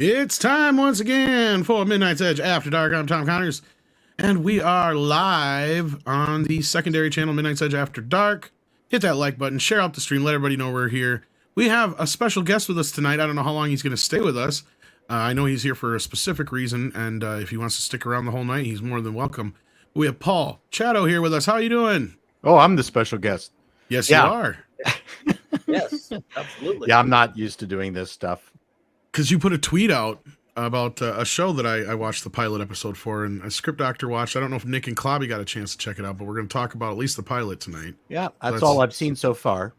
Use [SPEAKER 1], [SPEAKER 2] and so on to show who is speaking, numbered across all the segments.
[SPEAKER 1] It's time once again for Midnight's Edge After Dark. I'm Tom Connors, and we are live on the secondary channel, Midnight's Edge After Dark. Hit that like button, share out the stream, let everybody know we're here. We have a special guest with us tonight. I don't know how long he's going to stay with us. I know he's here for a specific reason, and if he wants to stick around the whole night, he's more than welcome. We have Paul Chatto here with us. How are you doing?
[SPEAKER 2] Oh, I'm the special guest.
[SPEAKER 1] Yes, you are.
[SPEAKER 3] Yes, absolutely.
[SPEAKER 2] Yeah, I'm not used to doing this stuff.
[SPEAKER 1] Because you put a tweet out about a show that I watched the pilot episode for, and a script doctor watched. I don't know if Nick and Klobby got a chance to check it out, but we're going to talk about at least the pilot tonight.
[SPEAKER 2] Yeah, that's all I've seen so far.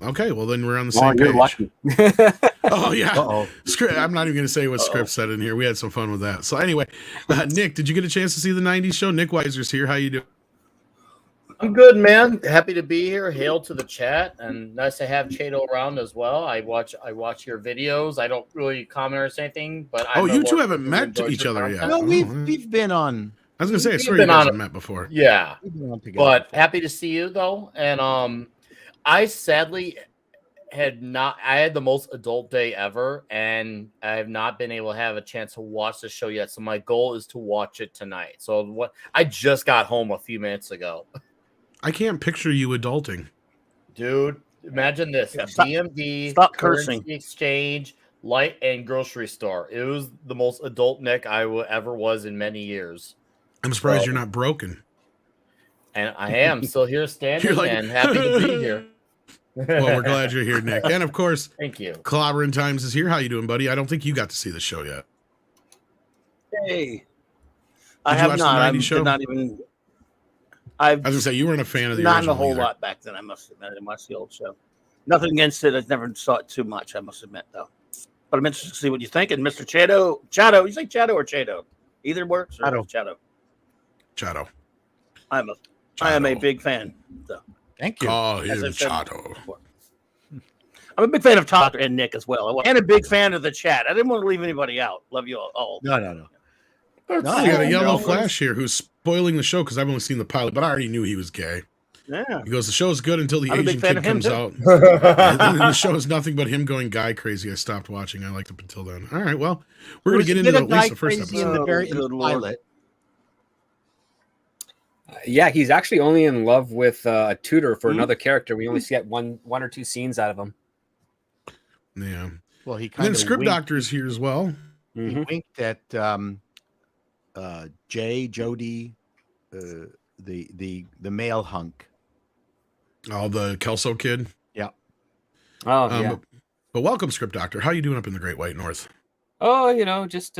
[SPEAKER 1] Okay, well then we're on the same page.
[SPEAKER 3] You're lucky.
[SPEAKER 1] Oh yeah.
[SPEAKER 2] Uh-oh.
[SPEAKER 1] I'm not even going to say what script said in here. We had some fun with that. So anyway, Nick, did you get a chance to see the '90s show? Nick Weiser's here. How you doing?
[SPEAKER 3] I'm good, man. Happy to be here. Hail to the chat, and nice to have Chato around as well. I watch your videos. I don't really comment or say anything, but
[SPEAKER 1] you two haven't met each other yet.
[SPEAKER 2] No, we've been on.
[SPEAKER 1] I was going to say, I swear you guys have met before.
[SPEAKER 3] Yeah,
[SPEAKER 2] We've been on together.
[SPEAKER 3] but happy to see you though. And I sadly had the most adult day ever, and I have not been able to have a chance to watch the show yet. So my goal is to watch it tonight. So I just got home a few minutes ago.
[SPEAKER 1] I can't picture you adulting.
[SPEAKER 3] Dude, imagine this.
[SPEAKER 4] Yeah,
[SPEAKER 3] DMV,
[SPEAKER 4] stop
[SPEAKER 3] currency
[SPEAKER 4] cursing.
[SPEAKER 3] exchange, light and grocery store. It was the most adult Nick I ever was in many years.
[SPEAKER 1] I'm surprised you're not broken.
[SPEAKER 3] And I am still here standing
[SPEAKER 1] You're like,
[SPEAKER 3] and happy to be here.
[SPEAKER 1] Well, we're glad you're here, Nick. And of course,
[SPEAKER 3] Thank you.
[SPEAKER 1] Clobbering Times is here. How you doing, buddy? I don't think you got to see the show yet.
[SPEAKER 4] Hey,
[SPEAKER 1] Did
[SPEAKER 4] I
[SPEAKER 1] you
[SPEAKER 4] have
[SPEAKER 1] watch the
[SPEAKER 4] not. I
[SPEAKER 1] 90s show?
[SPEAKER 4] did not even.
[SPEAKER 1] I was gonna say you weren't a fan of the
[SPEAKER 4] not
[SPEAKER 1] original.
[SPEAKER 4] a whole
[SPEAKER 1] either.
[SPEAKER 4] lot back then. I must admit, I didn't watch the old show. Nothing against it. I never saw it too much. I must admit, though. But I'm interested to see what you think. And Mr. Chato, you say Chato or Chato? Either works. Or Chato.
[SPEAKER 1] Chato.
[SPEAKER 4] I am a big fan. So.
[SPEAKER 2] Thank you.
[SPEAKER 1] Call
[SPEAKER 4] As
[SPEAKER 1] him
[SPEAKER 4] I've said
[SPEAKER 1] Chato.
[SPEAKER 4] before. I'm a big fan of Todd and Nick as well, and a big fan of the chat. I didn't want to leave anybody out. Love you all.
[SPEAKER 2] No.
[SPEAKER 1] No, we got a yellow flash here who's spoiling the show because I've only seen the pilot, but I already knew he was gay.
[SPEAKER 4] Yeah.
[SPEAKER 1] He goes, the show's good until the
[SPEAKER 4] I'm a
[SPEAKER 1] Asian
[SPEAKER 4] big fan
[SPEAKER 1] kid
[SPEAKER 4] of him,
[SPEAKER 1] comes
[SPEAKER 4] too.
[SPEAKER 1] out. And then the show is nothing but him going guy crazy. I stopped watching. I liked up until then. All right, well, we're going to get into at least the first
[SPEAKER 2] crazy
[SPEAKER 1] episode.
[SPEAKER 2] in the very
[SPEAKER 4] Oh, good
[SPEAKER 2] pilot.
[SPEAKER 5] Yeah, he's actually only in love with a tutor for another character. We only get one or two scenes out of him.
[SPEAKER 1] Yeah.
[SPEAKER 2] Well, he
[SPEAKER 1] And
[SPEAKER 2] kind
[SPEAKER 1] then
[SPEAKER 2] of
[SPEAKER 1] Script Doctor is here as well.
[SPEAKER 2] He winked at Jody, the male hunk.
[SPEAKER 1] Oh, the Kelso kid.
[SPEAKER 2] Yeah.
[SPEAKER 5] Oh, yeah.
[SPEAKER 1] But welcome, Script Doctor. How you doing up in the Great White North?
[SPEAKER 5] Oh, just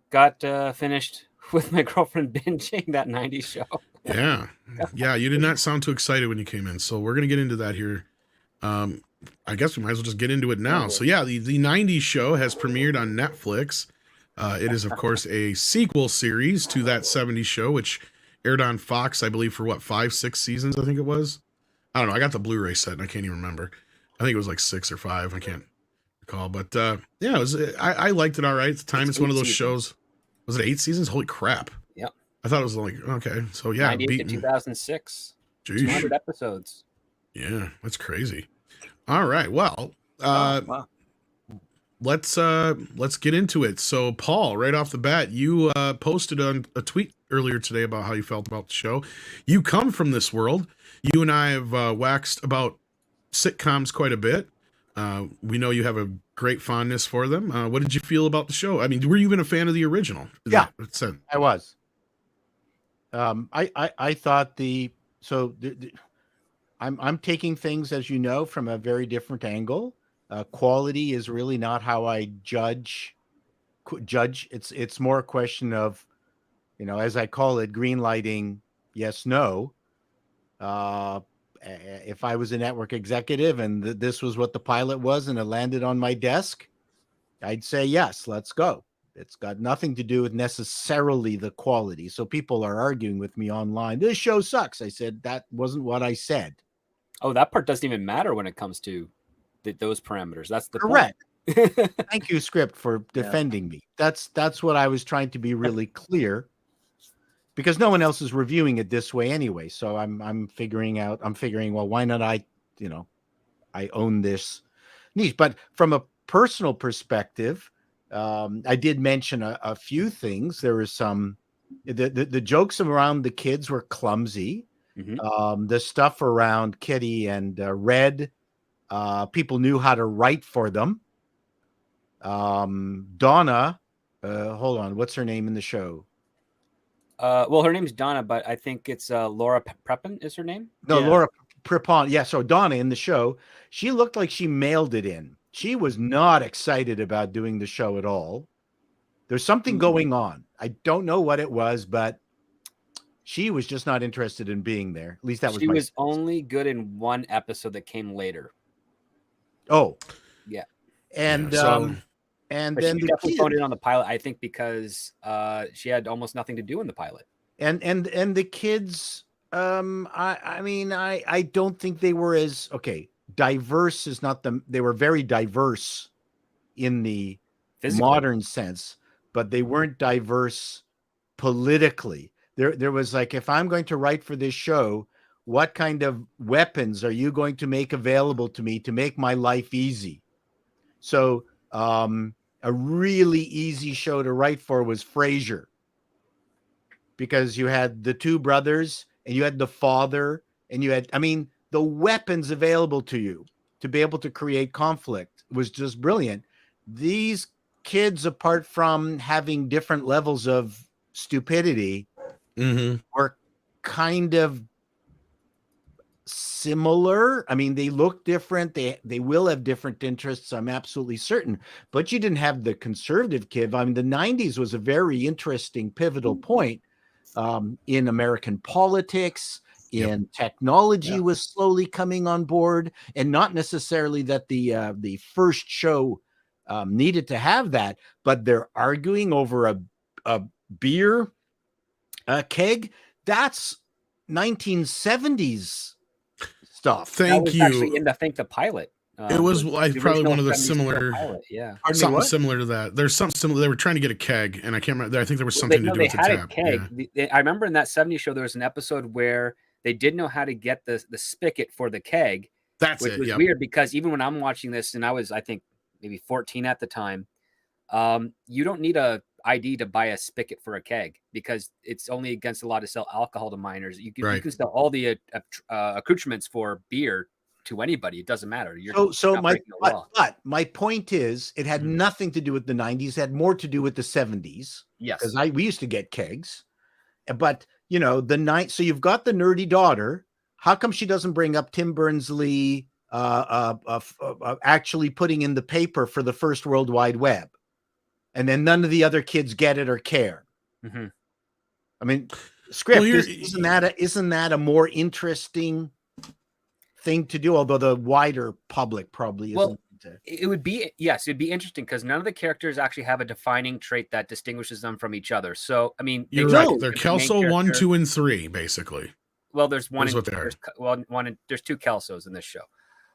[SPEAKER 5] got finished with my girlfriend binging that '90s show.
[SPEAKER 1] Yeah. Yeah, you did not sound too excited when you came in. So we're going to get into that here. I guess we might as well just get into it now. So yeah, the 90s show has premiered on Netflix. It is, of course, a sequel series to that 70s show, which aired on Fox, I believe, for 5-6 seasons, I think it was. I don't know. I got the Blu-ray set and I can't even remember. I think it was like 6 or 5. I can't recall. But yeah, I liked it all right. At the time, it's one of those shows. Was it 8 seasons? Holy crap.
[SPEAKER 5] Yeah.
[SPEAKER 1] I thought it was like, okay. So yeah.
[SPEAKER 5] 98 to 2006.
[SPEAKER 1] Jeez.
[SPEAKER 5] 200 episodes.
[SPEAKER 1] Yeah, that's crazy. All right. Well,
[SPEAKER 4] Wow.
[SPEAKER 1] let's get into it. So Paul, right off the bat, you posted on a tweet earlier today about how you felt about the show. You come from this world. You and I have waxed about sitcoms quite a bit. We know you have a great fondness for them. What did you feel about the show? I mean, were you even a fan of the original?
[SPEAKER 2] Yeah,
[SPEAKER 1] That's
[SPEAKER 2] I was. I thought I'm taking things, as you know, from a very different angle. Quality is really not how I judge. It's more a question of, as I call it, green lighting. Yes, no. If I was a network executive and this was what the pilot was and it landed on my desk, I'd say, yes, let's go. It's got nothing to do with necessarily the quality. So people are arguing with me online. This show sucks. I said, that wasn't what I said.
[SPEAKER 5] Oh, that part doesn't even matter when it comes to those parameters. That's the
[SPEAKER 2] Correct.
[SPEAKER 5] point.
[SPEAKER 2] Thank you, Script, for defending me. That's what I was trying to be really clear, because no one else is reviewing it this way anyway. So I'm figuring, well, why not I own this niche. But from a personal perspective, I did mention a few things. There was some the jokes around the kids were clumsy. The stuff around Kitty and Red, people knew how to write for them. Donna, hold on, what's her name in the show?
[SPEAKER 5] Well, her name's Donna, but I think it's Laura Prepon is her name.
[SPEAKER 2] No,
[SPEAKER 4] Yeah.
[SPEAKER 2] Laura Prepon. Yeah, so Donna in the show, she looked like she mailed it in. She was not excited about doing the show at all. There's something going on. I don't know what it was, but she was just not interested in being there. At least that was
[SPEAKER 5] She
[SPEAKER 2] my
[SPEAKER 5] was
[SPEAKER 2] sense.
[SPEAKER 5] only good in one episode that came later.
[SPEAKER 2] Oh,
[SPEAKER 5] Yeah.
[SPEAKER 2] and
[SPEAKER 1] Yeah, so-
[SPEAKER 2] and
[SPEAKER 5] But
[SPEAKER 2] then
[SPEAKER 5] she
[SPEAKER 2] the
[SPEAKER 5] definitely
[SPEAKER 2] kid,
[SPEAKER 5] phoned in on the pilot, I think, because she had almost nothing to do in the pilot.
[SPEAKER 2] and the kids. I mean, I don't think they were as diverse is not the. They were very diverse in the
[SPEAKER 5] Physically.
[SPEAKER 2] modern sense, but they weren't diverse politically. There was like, if I'm going to write for this show, what kind of weapons are you going to make available to me to make my life easy? So a really easy show to write for was Frasier, because you had the two brothers and you had the father and you had, I mean, the weapons available to you to be able to create conflict was just brilliant. These kids, apart from having different levels of stupidity, were kind of similar. I mean, they look different. They will have different interests, I'm absolutely certain. But you didn't have the conservative kid. I mean, the 90s was a very interesting, pivotal point in American politics, in technology was slowly coming on board, and not necessarily that the first show needed to have that, but they're arguing over a beer keg. That's 1970s stuff.
[SPEAKER 1] Thank you.
[SPEAKER 5] Actually in the pilot.
[SPEAKER 1] It was
[SPEAKER 5] the
[SPEAKER 1] probably one
[SPEAKER 5] original
[SPEAKER 1] of the
[SPEAKER 5] 70s
[SPEAKER 1] similar,
[SPEAKER 5] pilot, yeah.
[SPEAKER 1] something similar to that. There's something similar. They were trying to get a keg, and I can't remember. I think there was something to do with the
[SPEAKER 5] had
[SPEAKER 1] tap.
[SPEAKER 5] a keg. I remember in that 70s show there was an episode where they didn't know how to get the spigot for the keg.
[SPEAKER 1] That's
[SPEAKER 5] which
[SPEAKER 1] it.
[SPEAKER 5] was weird, because even when I'm watching this, and I was, I think, maybe 14 at the time, you don't need a ID to buy a spigot for a keg, because it's only against the law to sell alcohol to minors. You can sell all the accoutrements for beer to anybody. It doesn't matter.
[SPEAKER 2] But my point is, it had nothing to do with the 90s. It had more to do with the 70s.
[SPEAKER 5] Yes,
[SPEAKER 2] because we used to get kegs. But you know, so you've got the nerdy daughter. How come she doesn't bring up Tim Berners-Lee actually putting in the paper for the first World Wide Web, and then none of the other kids get it or care? I mean, script, isn't that a more interesting thing to do? Although the wider public probably isn't.
[SPEAKER 5] It would be, yes, it'd be interesting, because none of the characters actually have a defining trait that distinguishes them from each other. So, I mean,
[SPEAKER 1] you're right. They're Kelso 1, 2, and 3, basically.
[SPEAKER 5] Well, there's one. There's two Kelsos in this show.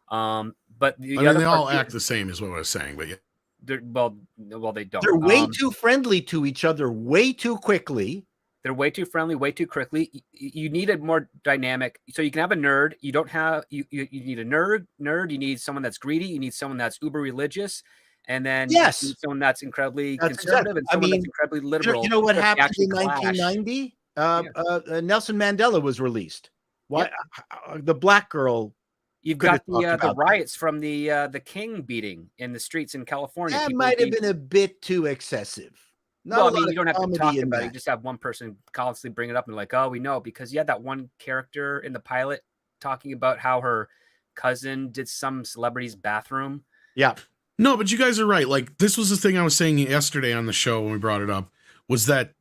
[SPEAKER 5] But they
[SPEAKER 1] all act the same, is what I was saying. But yeah,
[SPEAKER 5] they don't.
[SPEAKER 2] They're way too friendly to each other, way too quickly.
[SPEAKER 5] They're way too friendly, way too quickly. You need a more dynamic. So you can have a nerd. You don't have you need a nerd. You need someone that's greedy. You need someone that's uber religious, and then you need someone that's incredibly conservative, and someone that's incredibly liberal.
[SPEAKER 2] You know what happened in 1990? Nelson Mandela was released. Why the black girl?
[SPEAKER 5] You've got the riots from the King beating in the streets in California.
[SPEAKER 2] That might have been a bit too excessive.
[SPEAKER 5] Well, I mean, you don't have to talk about it. You just have one person constantly bring it up and like, oh, we know, because you had that one character in the pilot talking about how her cousin did some celebrity's bathroom.
[SPEAKER 2] Yeah.
[SPEAKER 1] No, but you guys are right. Like, this was the thing I was saying yesterday on the show when we brought it up, was that,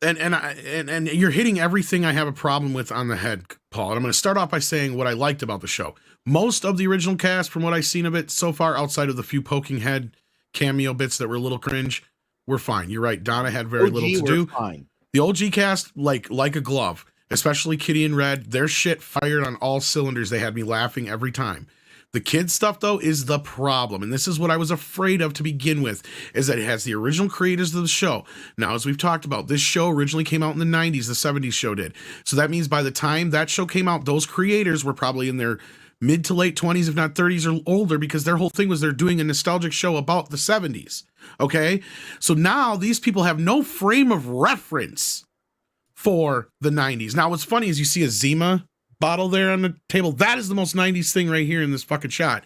[SPEAKER 1] and you're hitting everything I have a problem with on the head, Paul. And I'm going to start off by saying what I liked about the show. Most of the original cast, from what I've seen of it so far, outside of the few poking head cameo bits that were a little cringe, we're fine. You're right. Donna had very little to do.
[SPEAKER 2] Fine.
[SPEAKER 1] The OG cast, like a glove, especially Kitty and Red, their shit fired on all cylinders. They had me laughing every time. The kids stuff, though, is the problem. And this is what I was afraid of to begin with, is that it has the original creators of the show. Now, as we've talked about, this show originally came out in the 90s. The 70s show did. So that means by the time that show came out, those creators were probably in their mid to late 20s, if not 30s or older, because their whole thing was they're doing a nostalgic show about the 70s. Okay. So now these people have no frame of reference for the 90s. Now, what's funny is you see a Zima bottle there on the table. That is the most 90s thing right here in this fucking shot.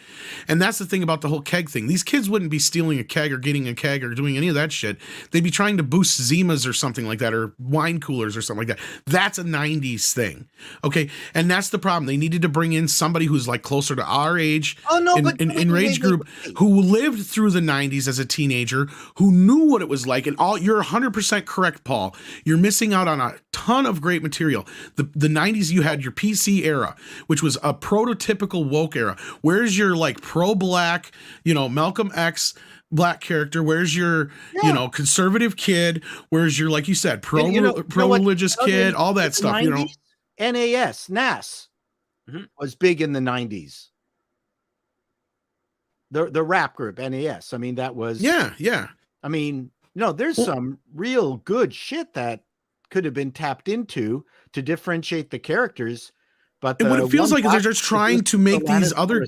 [SPEAKER 1] And that's the thing about the whole keg thing. These kids wouldn't be stealing a keg or getting a keg or doing any of that shit. They'd be trying to boost Zimas or something like that, or wine coolers or something like that. That's a 90s thing. Okay. And that's the problem. They needed to bring in somebody who's like closer to our age in rage group, who lived through the 90s as a teenager, who knew what it was like. And you're 100% correct, Paul. You're missing out on a ton of great material. The 90s, you had your PC era, which was a prototypical woke era. Where's your like pro-black, Malcolm X black character? Where's your, conservative kid? Where's your, like you said, pro-religious kid? All that stuff,
[SPEAKER 2] 90s, NAS was big in the 90s. The rap group NAS. I mean, that was
[SPEAKER 1] yeah.
[SPEAKER 2] I mean, there's some real good shit that could have been tapped into to differentiate the characters. But
[SPEAKER 1] and what it feels like is they're just trying to make these other.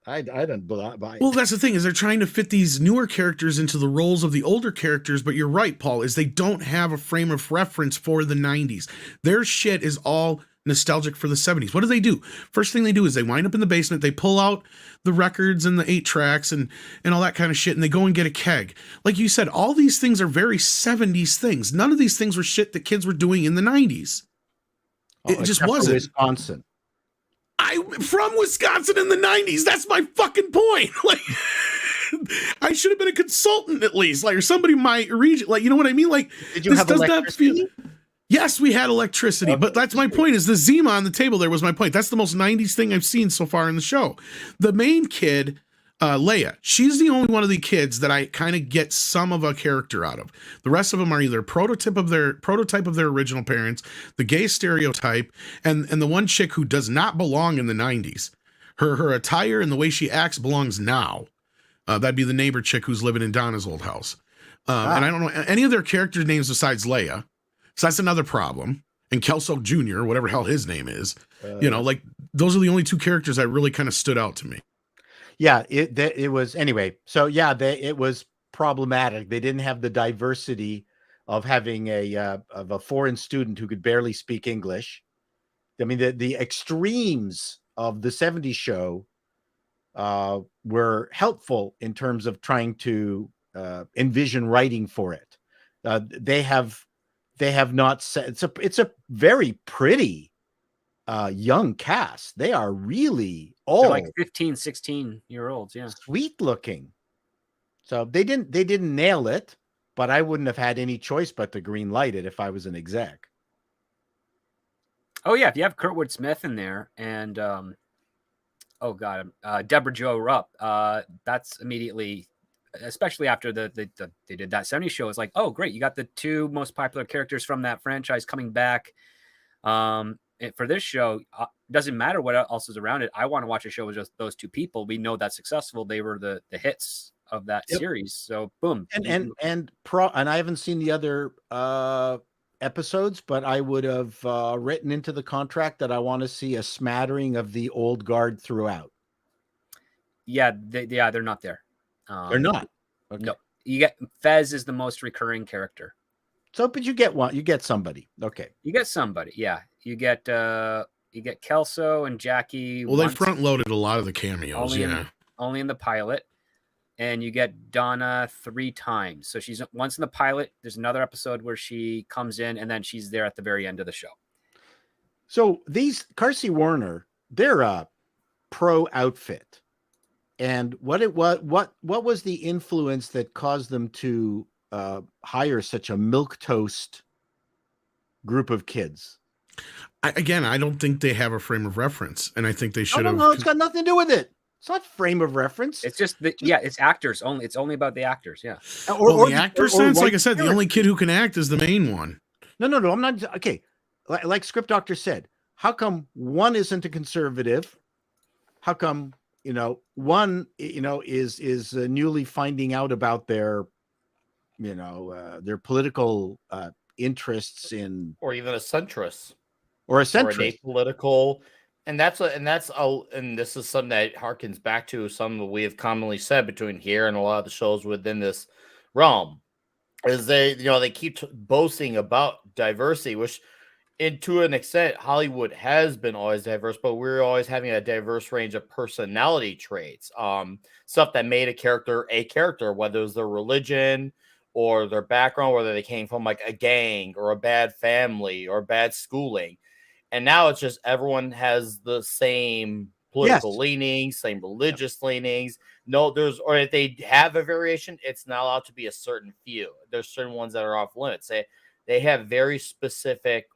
[SPEAKER 2] I don't buy it.
[SPEAKER 1] Well, that's the thing, is they're trying to fit these newer characters into the roles of the older characters. But you're right, Paul, is they don't have a frame of reference for the 90s. Their shit is all nostalgic for the 70s. What do? First thing they do is they wind up in the basement. They pull out the records and the 8 tracks and all that kind of shit. And they go and get a keg. Like you said, all these things are very 70s things. None of these things were shit that kids were doing in the 90s. It just wasn't.
[SPEAKER 2] Wisconsin.
[SPEAKER 1] I'm from Wisconsin in the 90s. That's my fucking point. Like, I should have been a consultant at least, like, or somebody in my region. Like, you know what I mean? Like,
[SPEAKER 2] did you have electricity?
[SPEAKER 1] Yes, we had electricity, but that's my point, is the Zima on the table there was my point. That's the most 90s thing I've seen so far in the show. The main kid, Leia, she's the only one of the kids that I kind of get some of a character out of. The rest of them are either prototype of their original parents, the gay stereotype, and the one chick who does not belong in the 90s. Her attire and the way she acts belongs now. That'd be the neighbor chick who's living in Donna's old house. And I don't know any of their character names besides Leia. So that's another problem. And Kelso Jr., whatever the hell his name is, like those are the only 2 characters that really kind of stood out to me.
[SPEAKER 2] Yeah, it was anyway. So yeah, it was problematic. They didn't have the diversity of having a foreign student who could barely speak English. I mean, the extremes of the 70s show were helpful in terms of trying to envision writing for it. They have not said it's a very pretty young cast. They are really
[SPEAKER 5] they're like 15, 16-year-olds, yeah.
[SPEAKER 2] Sweet looking. So they didn't nail it, but I wouldn't have had any choice but to green light it if I was an exec.
[SPEAKER 5] Oh yeah, if you have Kurtwood Smith in there and Deborah Jo Rupp, that's immediately, especially after they did that 70s show, it's like, oh great, you got the 2 most popular characters from that franchise coming back. For this show, doesn't matter what else is around it. I want to watch a show with just those 2 people. We know that's successful. They were the hits of that series. So boom.
[SPEAKER 2] And I haven't seen the other episodes, but I would have written into the contract that I want to see a smattering of the old guard throughout.
[SPEAKER 5] Yeah, they're not there.
[SPEAKER 2] They're not.
[SPEAKER 5] Okay. No, you get Fez is the most recurring character.
[SPEAKER 2] So, but you get one. You get somebody. Okay,
[SPEAKER 5] you get somebody. Yeah, you get Kelso and Jackie.
[SPEAKER 1] Well, they front loaded a lot of the cameos.
[SPEAKER 5] Only in the pilot, and you get Donna 3 times. So she's once in the pilot. There's another episode where she comes in, and then she's there at the very end of the show.
[SPEAKER 2] So these Carsey Warner, they're a pro outfit. And what was the influence that caused them to hire such a milquetoast group of kids?
[SPEAKER 1] I don't think they have a frame of reference, and I think they should have.
[SPEAKER 2] No, it's got nothing to do with it. It's not frame of reference.
[SPEAKER 5] It's just it's actors only. It's only about the actors. Yeah.
[SPEAKER 1] Or the actor sense, like I said, the only kid who can act is the main one.
[SPEAKER 2] No. I'm not. Okay, like Script Doctor said, how come one isn't a conservative? How come one is newly finding out about their political interests in,
[SPEAKER 3] or even a centrist,
[SPEAKER 2] or a centrist,
[SPEAKER 3] or an apolitical And that's and this is something that harkens back to something that we have commonly said between here and a lot of the shows within this realm, is they keep boasting about diversity, which, to an extent, Hollywood has been always diverse, but we're always having a diverse range of personality traits, stuff that made a character, whether it was their religion or their background, whether they came from like a gang or a bad family or bad schooling. And now it's just everyone has the same political leanings, same religious leanings. No, or if they have a variation, it's not allowed to be a certain few. There's certain ones that are off limits. They have very specific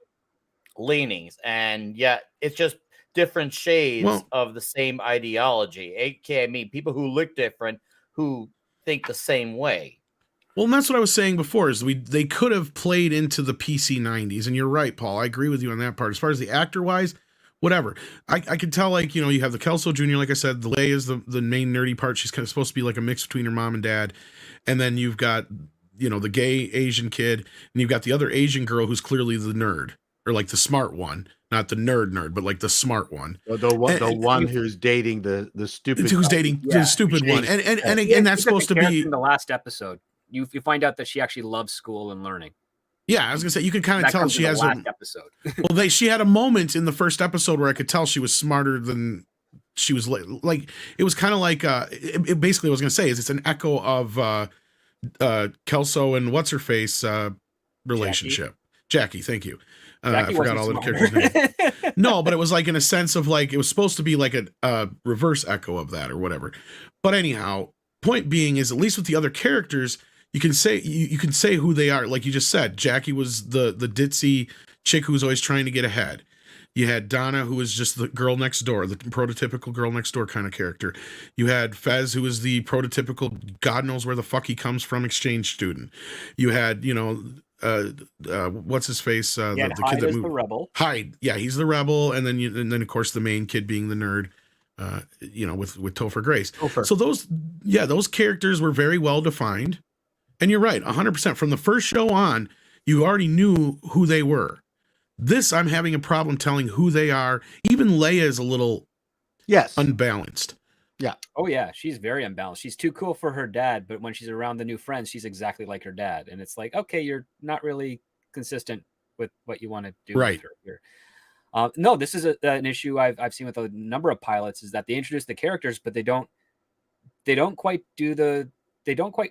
[SPEAKER 3] leanings, and yet it's just different shades of the same ideology. AKA, I mean, people who look different, who think the same way.
[SPEAKER 1] Well, and that's what I was saying before, is they could have played into the PC 90s, and you're right, Paul. I agree with you on that part. As far as the actor-wise, whatever. I could tell, like, you have the Kelso Jr., like I said, the Leia is the main nerdy part. She's kind of supposed to be like a mix between her mom and dad. And then you've got, the gay Asian kid, and you've got the other Asian girl who's clearly the nerd, or like the smart one. Not the nerd, but like the smart one.
[SPEAKER 2] The one who's dating the stupid.
[SPEAKER 1] Who's dating the stupid one. And that's supposed to be
[SPEAKER 5] in the last episode. You find out that she actually loves school and learning.
[SPEAKER 1] Yeah, I was gonna say, you could kind of tell she has
[SPEAKER 5] last episode.
[SPEAKER 1] Well, she had a moment in the first episode where I could tell she was smarter than she was. Like, it was kind of like it basically, what I was gonna say is it's an echo of Kelso and what's her face relationship. Jackie, thank you. I forgot all the characters' names. No, but it was like in a sense of like, it was supposed to be like a reverse echo of that or whatever. But anyhow, point being is, at least with the other characters, you can say who they are. Like you just said, Jackie was the ditzy chick who was always trying to get ahead. You had Donna, who was just the girl next door, the prototypical girl next door kind of character. You had Fez, who was the prototypical God knows where the fuck he comes from exchange student. You had, what's his face? The kid that moved.
[SPEAKER 5] The rebel.
[SPEAKER 1] Hyde, yeah, he's the rebel, and then of course the main kid being the nerd. With Topher Grace. So those characters were very well defined. And you're right, 100%. From the first show on, you already knew who they were. This, I'm having a problem telling who they are. Even Leia is a little unbalanced.
[SPEAKER 2] Yeah.
[SPEAKER 5] Oh, yeah. She's very unbalanced. She's too cool for her dad, but when she's around the new friends, she's exactly like her dad. And it's like, okay, you're not really consistent with what you want to do with her here. No, this is an issue I've seen with a number of pilots, is that they introduce the characters, but they don't quite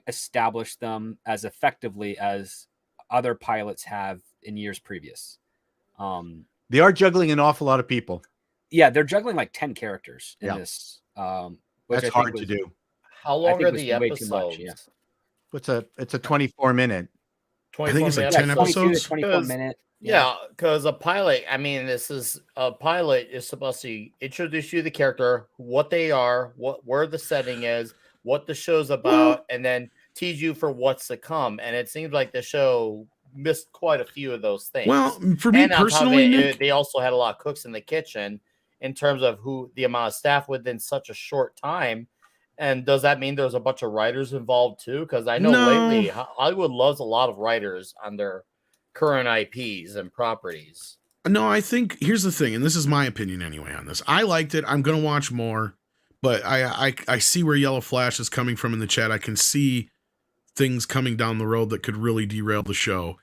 [SPEAKER 5] establish them as effectively as other pilots have in years previous.
[SPEAKER 2] They are juggling an awful lot of people.
[SPEAKER 5] Yeah, they're juggling like 10 characters in this.
[SPEAKER 2] That's hard to do.
[SPEAKER 3] How long are the episodes?
[SPEAKER 5] Yeah.
[SPEAKER 2] It's a 24-minute.
[SPEAKER 1] I think it's like 10 episodes.
[SPEAKER 5] 24 minute.
[SPEAKER 3] Yeah, because a pilot is supposed to introduce you to the character, what they are, where the setting is, what the show's about, and then tease you for what's to come. And it seems like the show missed quite a few of those things.
[SPEAKER 1] Well, for me personally,
[SPEAKER 3] they also had a lot of cooks in the kitchen in terms of the amount of staff within such a short time. And does that mean there's a bunch of writers involved too? Because I know lately Hollywood loves a lot of writers on their current IPs and properties.
[SPEAKER 1] No, I think here's the thing, and this is my opinion anyway on this. I liked it. I'm gonna watch more, but I see where Yellow Flash is coming from in the chat. I can see things coming down the road that could really derail the show.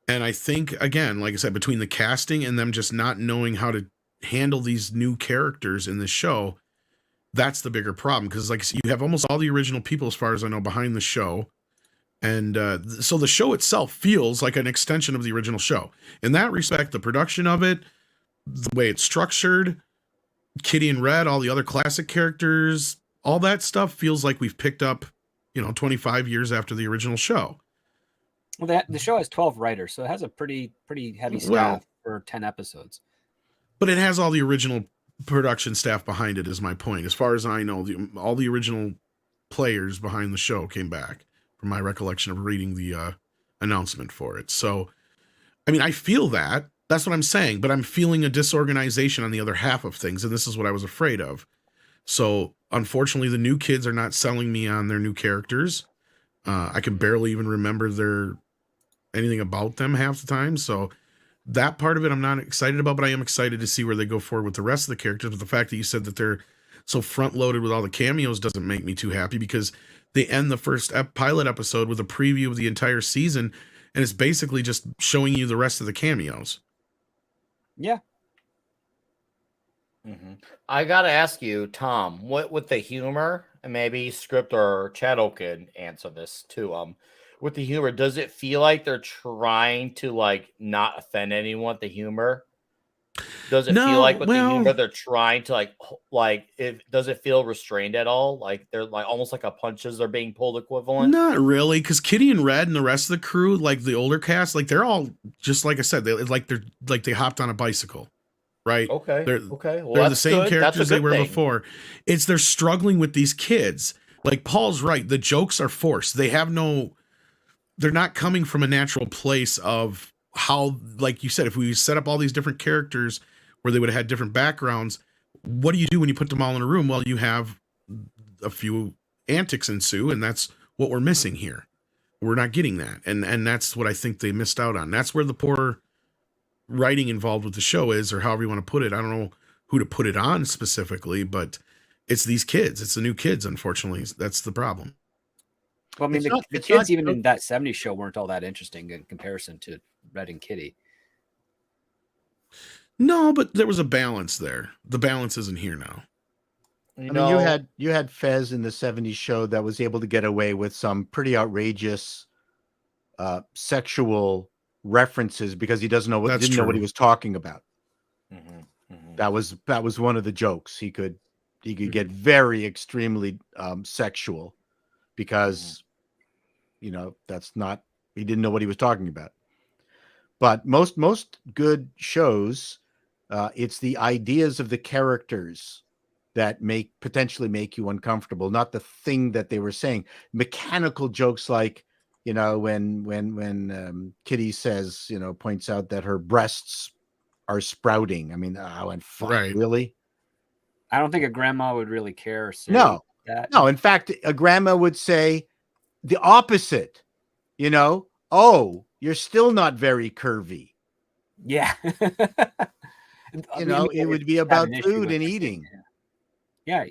[SPEAKER 1] And I think, again, like I said, between the casting and them just not knowing how to handle these new characters in the show, that's the bigger problem. Because like you have almost all the original people, as far as I know, behind the show. And so the show itself feels like an extension of the original show. In that respect, the production of it, the way it's structured, Kitty and Red, all the other classic characters, all that stuff feels like we've picked up, 25 years after the original show.
[SPEAKER 5] Well, the show has 12 writers, so it has a pretty heavy staff for 10 episodes.
[SPEAKER 1] But it has all the original production staff behind it, is my point. As far as I know, all the original players behind the show came back, from my recollection of reading the announcement for it. So, I mean, I feel that. That's what I'm saying. But I'm feeling a disorganization on the other half of things, and this is what I was afraid of. So, unfortunately, the new kids are not selling me on their new characters. I can barely even remember anything about them half the time. So, that part of it I'm not excited about, but I am excited to see where they go forward with the rest of the characters. But the fact that you said that they're so front loaded with all the cameos doesn't make me too happy, because they end the first pilot episode with a preview of the entire season, and it's basically just showing you the rest of the cameos.
[SPEAKER 5] Yeah.
[SPEAKER 3] I gotta ask you, Tom, what with the humor, and maybe Script or Shadow could answer this too. With the humor, does it feel like they're trying to like not offend anyone with the humor? Does it feel like with the humor they're trying to does it feel restrained at all? Like they're like almost like a punches are being pulled equivalent?
[SPEAKER 1] Not really, because Kitty and Red and the rest of the crew, like the older cast, like they're all just like I said, they hopped on a bicycle, right?
[SPEAKER 3] Okay.
[SPEAKER 1] They're
[SPEAKER 3] Well,
[SPEAKER 1] the same
[SPEAKER 3] good.
[SPEAKER 1] characters they were
[SPEAKER 3] thing.
[SPEAKER 1] before. It's they're struggling with these kids. Like Paul's right, the jokes are forced. They're not coming from a natural place of how, like you said, if we set up all these different characters where they would have had different backgrounds, what do you do when you put them all in a room? Well, you have a few antics ensue, and that's what we're missing here. We're not getting that. And that's what I think they missed out on. That's where the poor writing involved with the show is, or however you want to put it. I don't know who to put it on specifically, but it's these kids. It's the new kids, unfortunately. That's the problem.
[SPEAKER 5] Well, I mean, the kids even in that 70s show weren't all that interesting in comparison to Red and Kitty.
[SPEAKER 1] No, but there was a balance there. The balance isn't here now.
[SPEAKER 2] I mean, you had Fez in the 70s show that was able to get away with some pretty outrageous sexual references because he didn't know what he was talking about. That was one of the jokes. He could get very extremely sexual because he didn't know what he was talking about. But most good shows, it's the ideas of the characters that potentially make you uncomfortable, not the thing that they were saying. Mechanical jokes like, when Kitty says, points out that her breasts are sprouting. I mean,
[SPEAKER 1] right.
[SPEAKER 2] Really?
[SPEAKER 5] I don't think a grandma would really care.
[SPEAKER 2] No. In fact, a grandma would say the opposite. Oh, you're still not very curvy.
[SPEAKER 5] Yeah.
[SPEAKER 2] It would be about food and eating.
[SPEAKER 5] Yeah.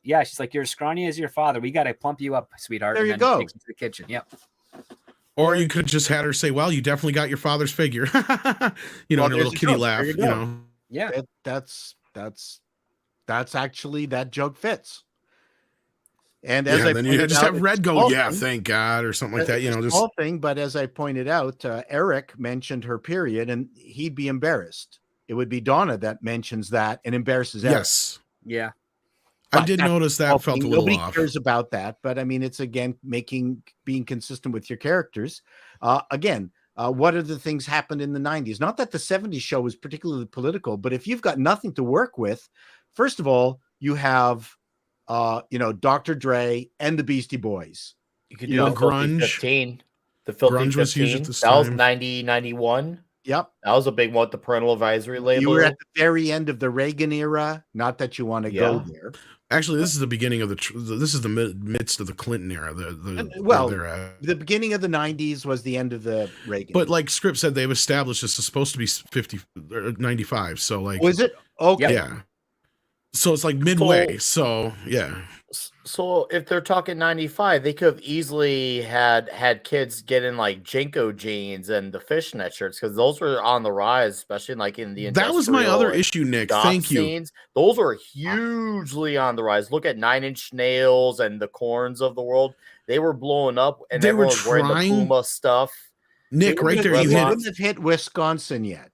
[SPEAKER 5] Yeah. She's like, you're as scrawny as your father. We got to plump you up, sweetheart.
[SPEAKER 2] There you go.
[SPEAKER 5] Takes you to the kitchen. Yep.
[SPEAKER 1] Or you could just had her say, well, you definitely got your father's figure. And a little kitty laugh,
[SPEAKER 2] Yeah. That's actually, that joke fits. And
[SPEAKER 1] then you just have Red go, thank God, or something like that.
[SPEAKER 2] Just whole thing. But as I pointed out, Eric mentioned her period, and he'd be embarrassed. It would be Donna that mentions that and embarrasses Eric.
[SPEAKER 1] Yes.
[SPEAKER 5] Yeah.
[SPEAKER 1] I did notice that felt a little off.
[SPEAKER 2] Nobody cares about that, but I mean, it's again being consistent with your characters. What are the things happened in the 90s? Not that the 70s show was particularly political, but if you've got nothing to work with, first of all, you have Dr. Dre and the Beastie Boys.
[SPEAKER 3] You could do
[SPEAKER 1] grunge.
[SPEAKER 3] 15. The Filthy
[SPEAKER 1] grunge
[SPEAKER 3] 15.
[SPEAKER 1] Was huge at this
[SPEAKER 3] that
[SPEAKER 1] time.
[SPEAKER 3] Was 90, 91.
[SPEAKER 2] Yep.
[SPEAKER 3] That was a big one with the parental advisory label.
[SPEAKER 2] You were at the very end of the Reagan era. Not that you want to go there.
[SPEAKER 1] Actually, this is the beginning of this is the midst of the Clinton era.
[SPEAKER 2] The beginning of the 90s was the end of the Reagan.
[SPEAKER 1] But like Script said, they've established this is supposed to be 50 or 95. So like,
[SPEAKER 2] was it? Okay.
[SPEAKER 1] Yeah. So it's like midway. So yeah.
[SPEAKER 3] So if they're talking 95, they could have easily had kids get in like Jenko jeans and the fishnet shirts because those were on the rise, especially like in the
[SPEAKER 1] that was my other issue, Nick. Thank you.
[SPEAKER 3] Scenes. Those were hugely on the rise. Look at 9 Inch Nails and the Corns of the world. They were blowing up, and everyone was wearing the Puma stuff.
[SPEAKER 1] Nick, right there,
[SPEAKER 2] you wouldn't have hit Wisconsin yet.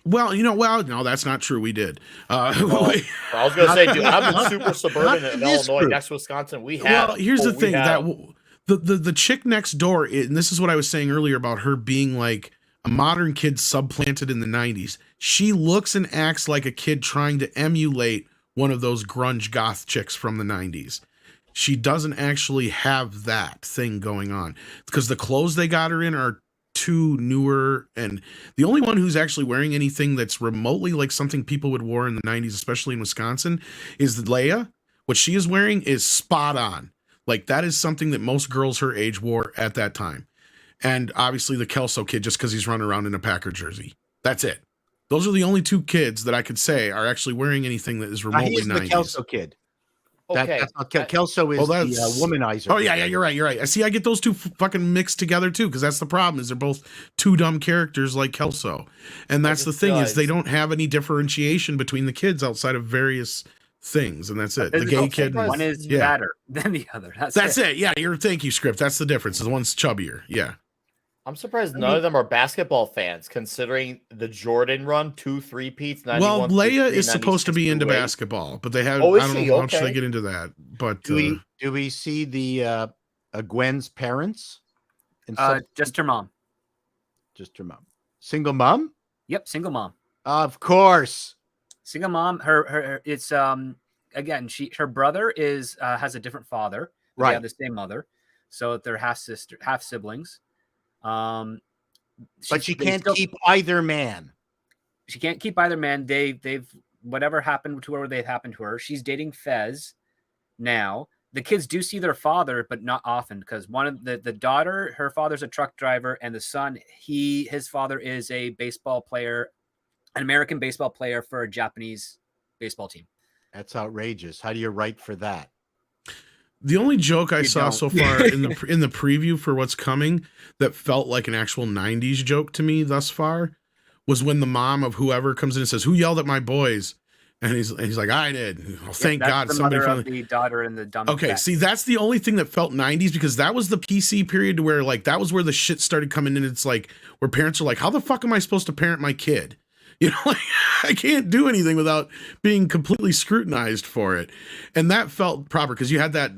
[SPEAKER 1] Well, no, that's not true. We did.
[SPEAKER 3] I was going to say, dude, I'm in super suburban in Illinois, next to Wisconsin. We have.
[SPEAKER 1] Well, here's the thing that the chick next door, and this is what I was saying earlier about her being like a modern kid supplanted in the 90s. She looks and acts like a kid trying to emulate one of those grunge goth chicks from the 90s. She doesn't actually have that thing going on because the clothes they got her in are too newer, and the only one who's actually wearing anything that's remotely like something people would wear in the 90s, especially in Wisconsin, is Leia. What she is wearing is spot on. Like that is something that most girls her age wore at that time. And obviously the Kelso kid, just because he's running around in a Packer jersey. That's it. Those are the only two kids that I could say are actually wearing anything that is remotely
[SPEAKER 2] He's the
[SPEAKER 1] 90s.
[SPEAKER 2] Kelso kid.
[SPEAKER 3] Okay.
[SPEAKER 2] That's not Kelso is the womanizer.
[SPEAKER 1] Oh yeah, you're right. You're right. I see. I get those two fucking mixed together too, because that's the problem. Is they're both two dumb characters like Kelso, and that's the thing is they don't have any differentiation between the kids outside of various things, and that's it. The gay kid,
[SPEAKER 5] one is fatter than the other. That's it.
[SPEAKER 1] Yeah, thank you, Script. That's the difference. The one's chubbier. Yeah.
[SPEAKER 3] I'm surprised none of them are basketball fans, considering the Jordan run, 2 3-peats.
[SPEAKER 1] Well, Leia is supposed to be into basketball, but they have.
[SPEAKER 3] Oh,
[SPEAKER 1] I don't know how much they get into that. But
[SPEAKER 2] do we see the Gwen's parents?
[SPEAKER 5] Just her mom.
[SPEAKER 2] Just her mom. Single mom?
[SPEAKER 5] Yep, single mom.
[SPEAKER 2] Of course.
[SPEAKER 5] Single mom. Her it's again, her brother has a different father.
[SPEAKER 2] Right.
[SPEAKER 5] They have the same mother, so they're half siblings.
[SPEAKER 2] But she can't keep either man.
[SPEAKER 5] She can't keep either man. They've whatever happened to her, they've happened to her. She's dating Fez now. The kids do see their father, but not often, because one of the daughter, her father's a truck driver, and the son, his father is a baseball player, an American baseball player for a Japanese baseball team.
[SPEAKER 2] That's outrageous. How do you write for that?
[SPEAKER 1] The only joke I saw so far in the preview for what's coming that felt like an actual 90s joke to me thus far was when the mom of whoever comes in and says, "Who yelled at my boys?" And he's like, "I did." Oh, thank God somebody
[SPEAKER 5] finally. The daughter and the dumb.
[SPEAKER 1] Okay, see, that's the only thing that felt 90s, because that was the PC period where like that was where the shit started coming in. It's like where parents are like, "How the fuck am I supposed to parent my kid?" You know, like I can't do anything without being completely scrutinized for it. And that felt proper, because you had that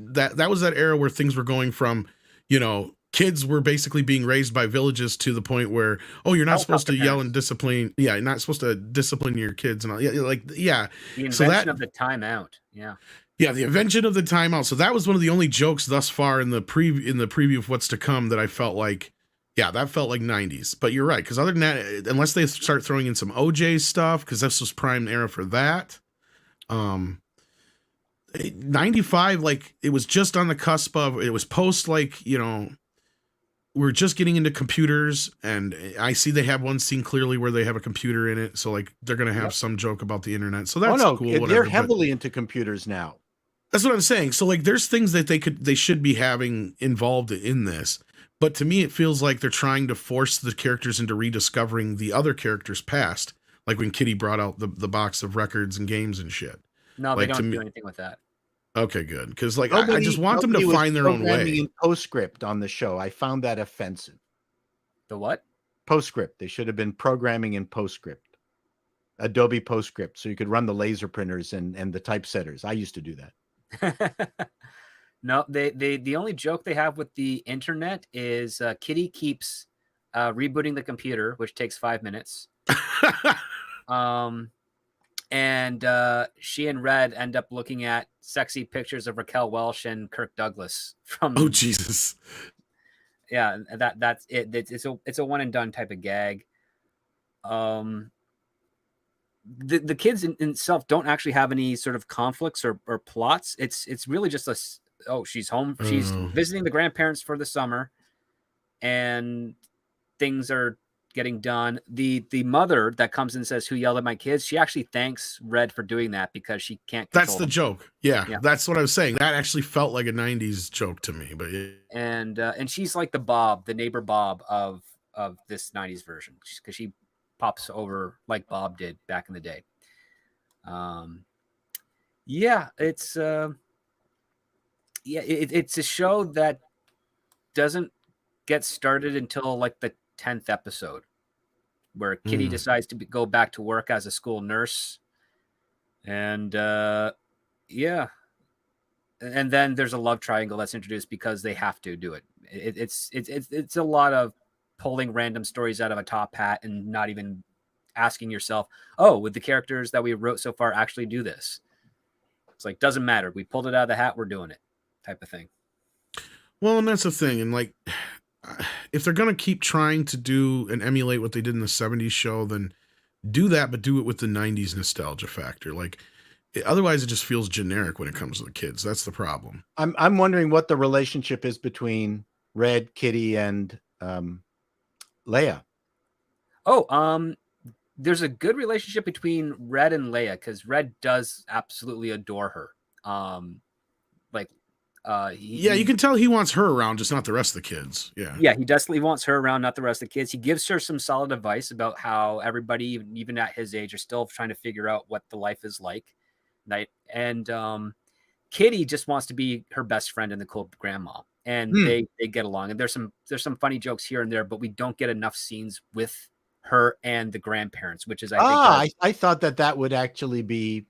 [SPEAKER 1] was that era where things were going from, you know, kids were basically being raised by villages to the point where, oh, you're not supposed to yell and discipline. Yeah, you're not supposed to discipline your kids and all. Yeah, like, yeah.
[SPEAKER 5] The invention of the timeout. Yeah.
[SPEAKER 1] Yeah, the invention of the timeout. So that was one of the only jokes thus far in the preview of what's to come that I felt like, yeah, that felt like 90s. But you're right, because other than that, unless they start throwing in some OJ stuff, because this was prime era for that. 95, like it was just on the cusp of, it was post, like, you know, we're just getting into computers, and I see they have one scene clearly where they have a computer in it, so like they're gonna have some joke about the internet. So that's cool. Whatever,
[SPEAKER 2] they're heavily into computers now.
[SPEAKER 1] That's what I'm saying. So like there's things that they should be having involved in this. But to me, it feels like they're trying to force the characters into rediscovering the other characters' past, like when Kitty brought out the box of records and games and shit.
[SPEAKER 5] No,
[SPEAKER 1] like,
[SPEAKER 5] they don't do anything with that.
[SPEAKER 1] Okay, good. Because like I just want them to find their own way.
[SPEAKER 2] In postscript on the show, I found that offensive.
[SPEAKER 5] The what?
[SPEAKER 2] Postscript. They should have been programming in postscript, Adobe Postscript, so you could run the laser printers and the typesetters. I used to do that.
[SPEAKER 5] No, the only joke they have with the internet is Kitty keeps rebooting the computer, which takes 5 minutes. And she and Red end up looking at sexy pictures of Raquel Welch and Kirk Douglas from.
[SPEAKER 1] Oh Jesus!
[SPEAKER 5] Yeah, that's it. It's a one and done type of gag. The kids in itself don't actually have any sort of conflicts or plots. It's really just she's home. She's visiting the grandparents for the summer, and things are getting done. The mother that comes and says, "Who yelled at my kids?" She actually thanks Red for doing that because she can't.
[SPEAKER 1] That's the joke. Yeah, that's what I was saying. That actually felt like a 90s joke to me. But yeah.
[SPEAKER 5] And she's like the neighbor Bob of this 90s version, because she pops over like Bob did back in the day. It's a show that doesn't get started until like the 10th episode, where Kitty decides to go back to work as a school nurse, and and then there's a love triangle that's introduced because they have to do it. It's a lot of pulling random stories out of a top hat and not even asking yourself, oh, would the characters that we wrote so far actually do this? It's like, doesn't matter. We pulled it out of the hat. We're doing it, type of thing.
[SPEAKER 1] Well, and that's the thing. And like, if they're going to keep trying to do and emulate what they did in the 70s show, then do that, but do it with the 90s nostalgia factor. Like, otherwise it just feels generic when it comes to the kids. That's the problem.
[SPEAKER 2] I'm wondering what the relationship is between Red, Kitty, and Leia.
[SPEAKER 5] there's a good relationship between Red and Leia because Red does absolutely adore her. Like,
[SPEAKER 1] You can tell he wants her around, just not the rest of the kids. Yeah.
[SPEAKER 5] Yeah, he definitely wants her around, not the rest of the kids. He gives her some solid advice about how everybody, even at his age, are still trying to figure out what the life is like. And Kitty just wants to be her best friend and the cool grandma, and they get along. And there's some funny jokes here and there, but we don't get enough scenes with her and the grandparents, which is
[SPEAKER 2] I thought that would actually be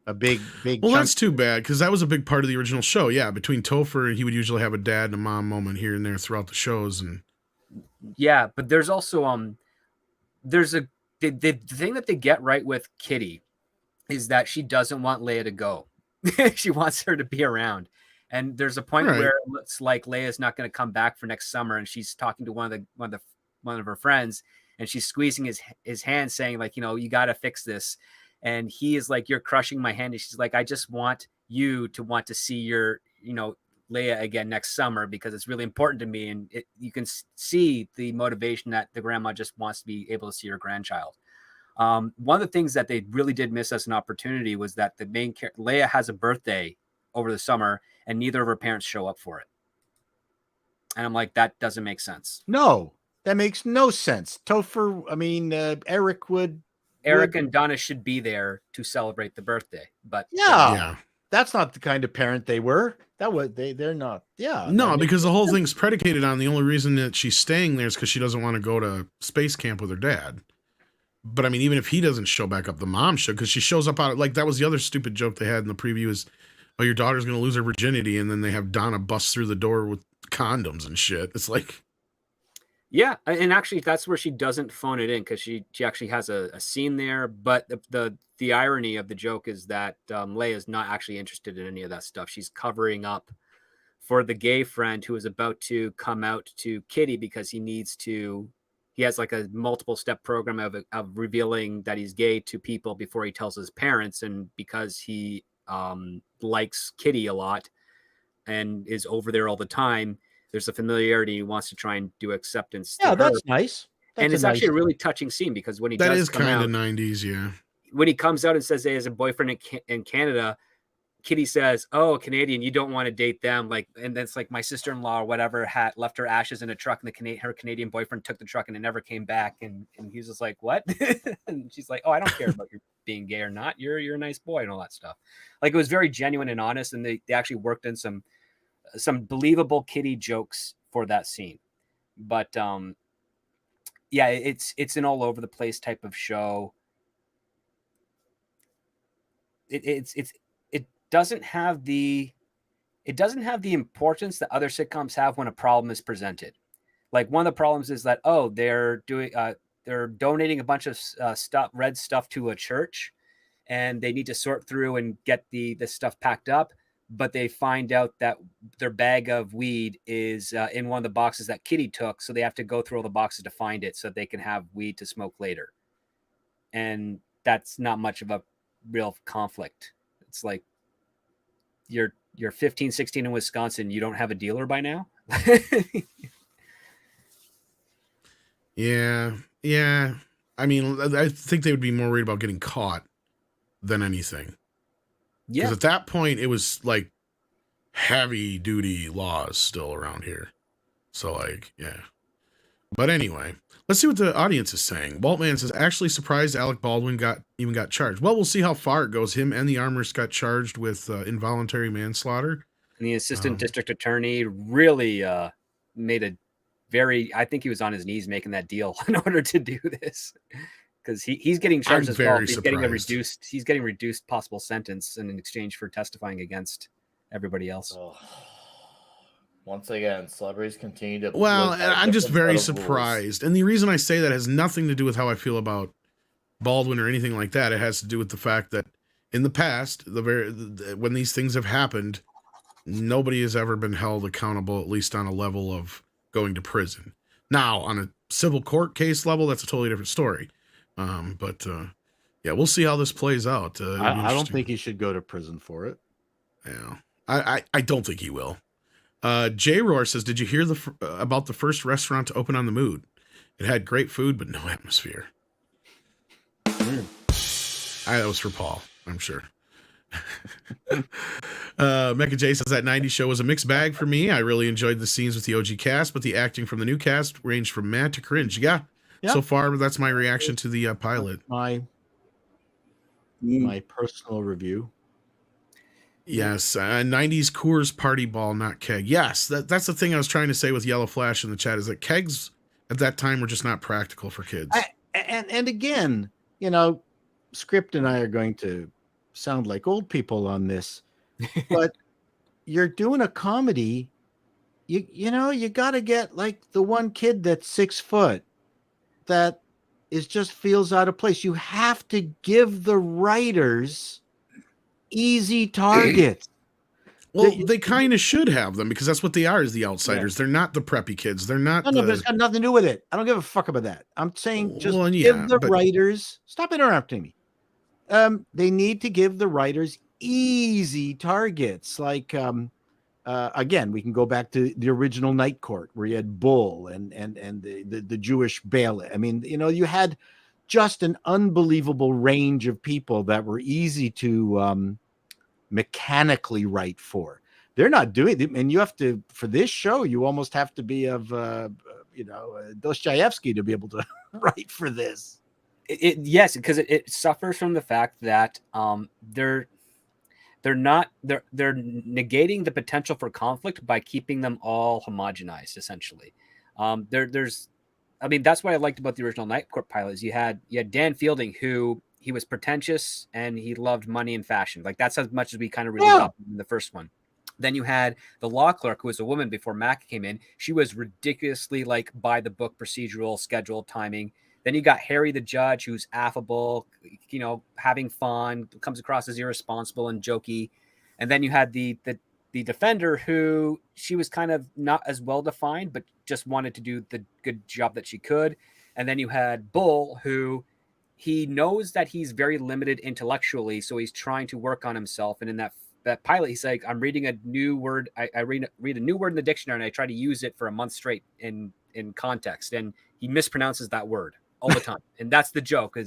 [SPEAKER 2] a big.
[SPEAKER 1] Well, that's too bad because that was a big part of the original show. Yeah, between Topher, he would usually have a dad and a mom moment here and there throughout the shows, and
[SPEAKER 5] yeah, but there's also there's the thing that they get right with Kitty is that she doesn't want Leia to go. She wants her to be around. And there's a point where it looks like Leia's not going to come back for next summer, and she's talking to one of her friends, and she's squeezing his hand, saying like, you got to fix this. And he is like, you're crushing my hand. And she's like, I just want you to want to see your, Leia again next summer because it's really important to me. And you can see the motivation that the grandma just wants to be able to see her grandchild. One of the things that they really did miss as an opportunity was that the main character, Leia, has a birthday over the summer and neither of her parents show up for it. And I'm like, that doesn't make sense.
[SPEAKER 2] No, that makes no sense. Topher, Eric
[SPEAKER 5] and Donna should be there to celebrate the birthday, but
[SPEAKER 2] that's not the kind of parent they were. They're not. Yeah.
[SPEAKER 1] No, because the whole thing's predicated on the only reason that she's staying there is because she doesn't want to go to space camp with her dad. But I mean, even if he doesn't show back up, the mom should, because she shows up out like that was the other stupid joke they had in the preview is, oh, your daughter's going to lose her virginity. And then they have Donna bust through the door with condoms and shit. It's like,
[SPEAKER 5] yeah. And actually that's where she doesn't phone it in because she actually has a scene there. But the irony of the joke is that Leia is not actually interested in any of that stuff. She's covering up for the gay friend who is about to come out to Kitty because he has like a multiple step program of revealing that he's gay to people before he tells his parents. And because he likes Kitty a lot and is over there all the time, there's a familiarity. He wants to try and do acceptance.
[SPEAKER 2] Yeah, that's nice.
[SPEAKER 5] And it's actually a really touching scene because when he
[SPEAKER 1] that
[SPEAKER 5] does
[SPEAKER 1] is kind of 90s, yeah.
[SPEAKER 5] When he comes out and says he has a boyfriend in Canada, Kitty says, "Oh, Canadian, you don't want to date them." Like, and then it's like my sister-in-law or whatever had left her ashes in a truck, and her Canadian boyfriend took the truck and it never came back. And he's just like, "What?" And she's like, "Oh, I don't care about your being gay or not. You're a nice boy," and all that stuff. Like, it was very genuine and honest, and they actually worked in some believable Kitty jokes for that scene. But yeah, it's an all over the place type of show. It doesn't have the importance that other sitcoms have when a problem is presented. Like, one of the problems is that, they're donating a bunch of red stuff to a church, and they need to sort through and get the stuff packed up, but they find out that their bag of weed is in one of the boxes that Kitty took, so they have to go through all the boxes to find it so they can have weed to smoke later. And that's not much of a real conflict. It's like, you're 15, 16 in Wisconsin. You don't have a dealer by now?
[SPEAKER 1] Yeah. I mean, I think they would be more worried about getting caught than anything.
[SPEAKER 5] Yeah.
[SPEAKER 1] Because at that point, it was like heavy duty laws still around here. So like, yeah. But anyway, let's see what the audience is saying. Waltman says, actually surprised Alec Baldwin got charged. Well, we'll see how far it goes. Him and the armorist got charged with involuntary manslaughter.
[SPEAKER 5] And the assistant district attorney really made I think he was on his knees making that deal in order to do this. Because he's getting charged as well. He's getting a reduced possible sentence in exchange for testifying against everybody else.
[SPEAKER 3] Oh. Once again, celebrities continue to.
[SPEAKER 1] Well, and I'm just very surprised. And the reason I say that has nothing to do with how I feel about Baldwin or anything like that. It has to do with the fact that in the past, when these things have happened, nobody has ever been held accountable, at least on a level of going to prison. Now, on a civil court case level, that's a totally different story. But yeah, we'll see how this plays out.
[SPEAKER 2] I don't think he should go to prison for it.
[SPEAKER 1] Yeah, I don't think he will. J-Roar says, did you hear about the first restaurant to open on the Mood? It had great food, but no atmosphere. That was for Paul, I'm sure. Mecha J says that 90s show was a mixed bag for me. I really enjoyed the scenes with the OG cast, but the acting from the new cast ranged from mad to cringe. Yeah. So far, that's my reaction to the pilot.
[SPEAKER 2] My personal review.
[SPEAKER 1] Yes, 90s Coors Party Ball, not keg. Yes, that's the thing I was trying to say with Yellow Flash in the chat, is that kegs at that time were just not practical for kids.
[SPEAKER 2] And again, Script and I are going to sound like old people on this, but you're doing a comedy. You got to get like the one kid that's 6 foot that just feels out of place. You have to give the writers easy targets.
[SPEAKER 1] Well, they kind of should have them, because that's what they are, is the outsiders. Yeah. They're not the preppy kids. They're not.
[SPEAKER 2] No, but it's got nothing to do with it. I don't give a fuck about that. I'm saying just give the writers. Stop interrupting me. They need to give the writers easy targets. Like, again, we can go back to the original Night Court, where you had Bull and the Jewish bailiff. I mean, you had just an unbelievable range of people that were easy to mechanically write for. They're not doing it, and you have to, for this show, you almost have to be of Dostoevsky to be able to write for this.
[SPEAKER 5] Yes, because it suffers from the fact that they're negating the potential for conflict by keeping them all homogenized, essentially. That's what I liked about the original Night Court pilot, is you had Dan Fielding, who he was pretentious and he loved money and fashion. Like, that's as much as we kind of really got in the first one. Then you had the law clerk, who was a woman before Mac came in. She was ridiculously like by the book, procedural, schedule, timing. Then you got Harry the judge, who's affable, having fun, comes across as irresponsible and jokey. And then you had the defender, who she was kind of not as well defined, but just wanted to do the good job that she could. And then you had Bull, who he knows that he's very limited intellectually, so he's trying to work on himself. And in that pilot, he's like, I'm reading a new word. I read a new word in the dictionary, and I try to use it for a month straight in context. And he mispronounces that word all the time. And that's the joke.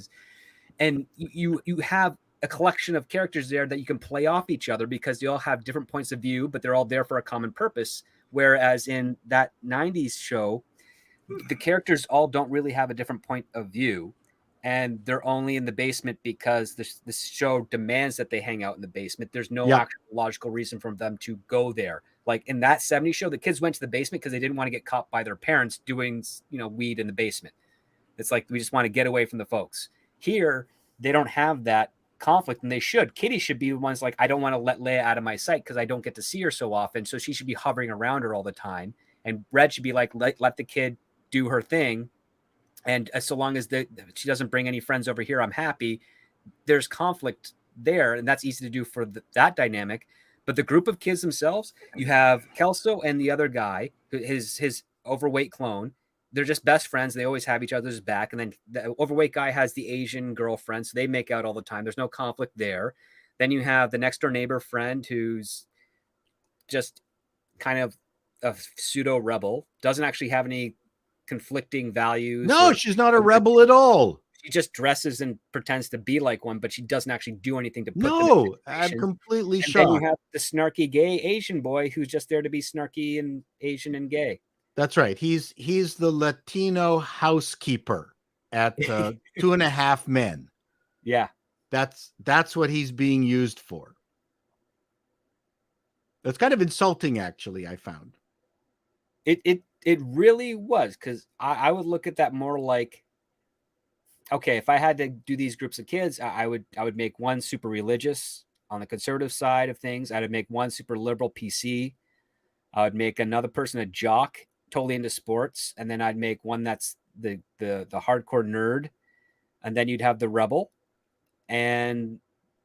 [SPEAKER 5] And you have a collection of characters there that you can play off each other, because they all have different points of view, but they're all there for a common purpose. Whereas in that 90s show, the characters all don't really have a different point of view. And they're only in the basement because this show demands that they hang out in the basement. There's no actual logical reason for them to go there. Like in that 70s show, the kids went to the basement because they didn't want to get caught by their parents doing, weed in the basement. It's like, we just want to get away from the folks. Here, they don't have that conflict, and they should. Kitty should be the ones like, I don't want to let Leia out of my sight because I don't get to see her so often. So she should be hovering around her all the time. And Red should be like, let the kid do her thing. And so long as she doesn't bring any friends over here, I'm happy. There's conflict there, and that's easy to do for that dynamic. But the group of kids themselves, you have Kelso and the other guy, his overweight clone. They're just best friends. They always have each other's back. And then the overweight guy has the Asian girlfriend, so they make out all the time. There's no conflict there. Then you have the next door neighbor friend, who's just kind of a pseudo rebel, doesn't actually have any conflicting values.
[SPEAKER 2] No, she's not a rebel at all.
[SPEAKER 5] She just dresses and pretends to be like one, but she doesn't actually do anything to put
[SPEAKER 2] No, I'm completely shocked.
[SPEAKER 5] Then you have the snarky gay Asian boy who's just there to be snarky and Asian and gay.
[SPEAKER 2] That's right. He's the Latino housekeeper at 2.5 Men.
[SPEAKER 5] Yeah.
[SPEAKER 2] That's what he's being used for. That's kind of insulting, actually, I found.
[SPEAKER 5] It really was, because I would look at that more like, okay, if I had to do these groups of kids, I would make one super religious on the conservative side of things. I'd make one super liberal PC. I would make another person a jock, totally into sports, and then I'd make one that's the hardcore nerd, and then you'd have the rebel, and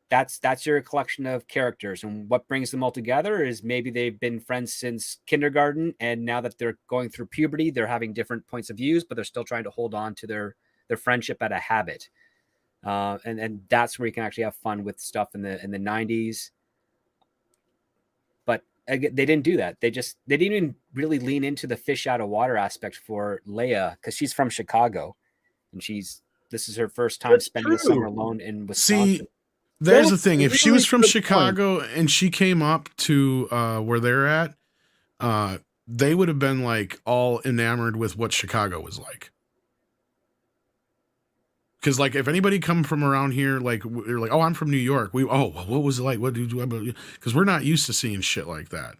[SPEAKER 5] that's your collection of characters. And what brings them all together is maybe they've been friends since kindergarten, and now that they're going through puberty, they're having different points of views, but they're still trying to hold on to their friendship at a habit. And that's where you can actually have fun with stuff in the 90s. But again, they didn't do that. They didn't even really lean into the fish out of water aspect for Leia, because she's from Chicago, and she's This is her first time
[SPEAKER 2] That's
[SPEAKER 5] spending the summer
[SPEAKER 2] true.
[SPEAKER 5] alone in Wisconsin.
[SPEAKER 1] See, there's the
[SPEAKER 2] That's
[SPEAKER 1] thing.
[SPEAKER 2] a
[SPEAKER 1] If she
[SPEAKER 2] really
[SPEAKER 1] was from
[SPEAKER 2] good
[SPEAKER 1] Chicago and she came up to where they're at, they would have been like all enamored with what Chicago was like. Because like if anybody come from around here, like we're like, oh, I'm from New York. What was it like? What did you do? Because we're not used to seeing shit like that.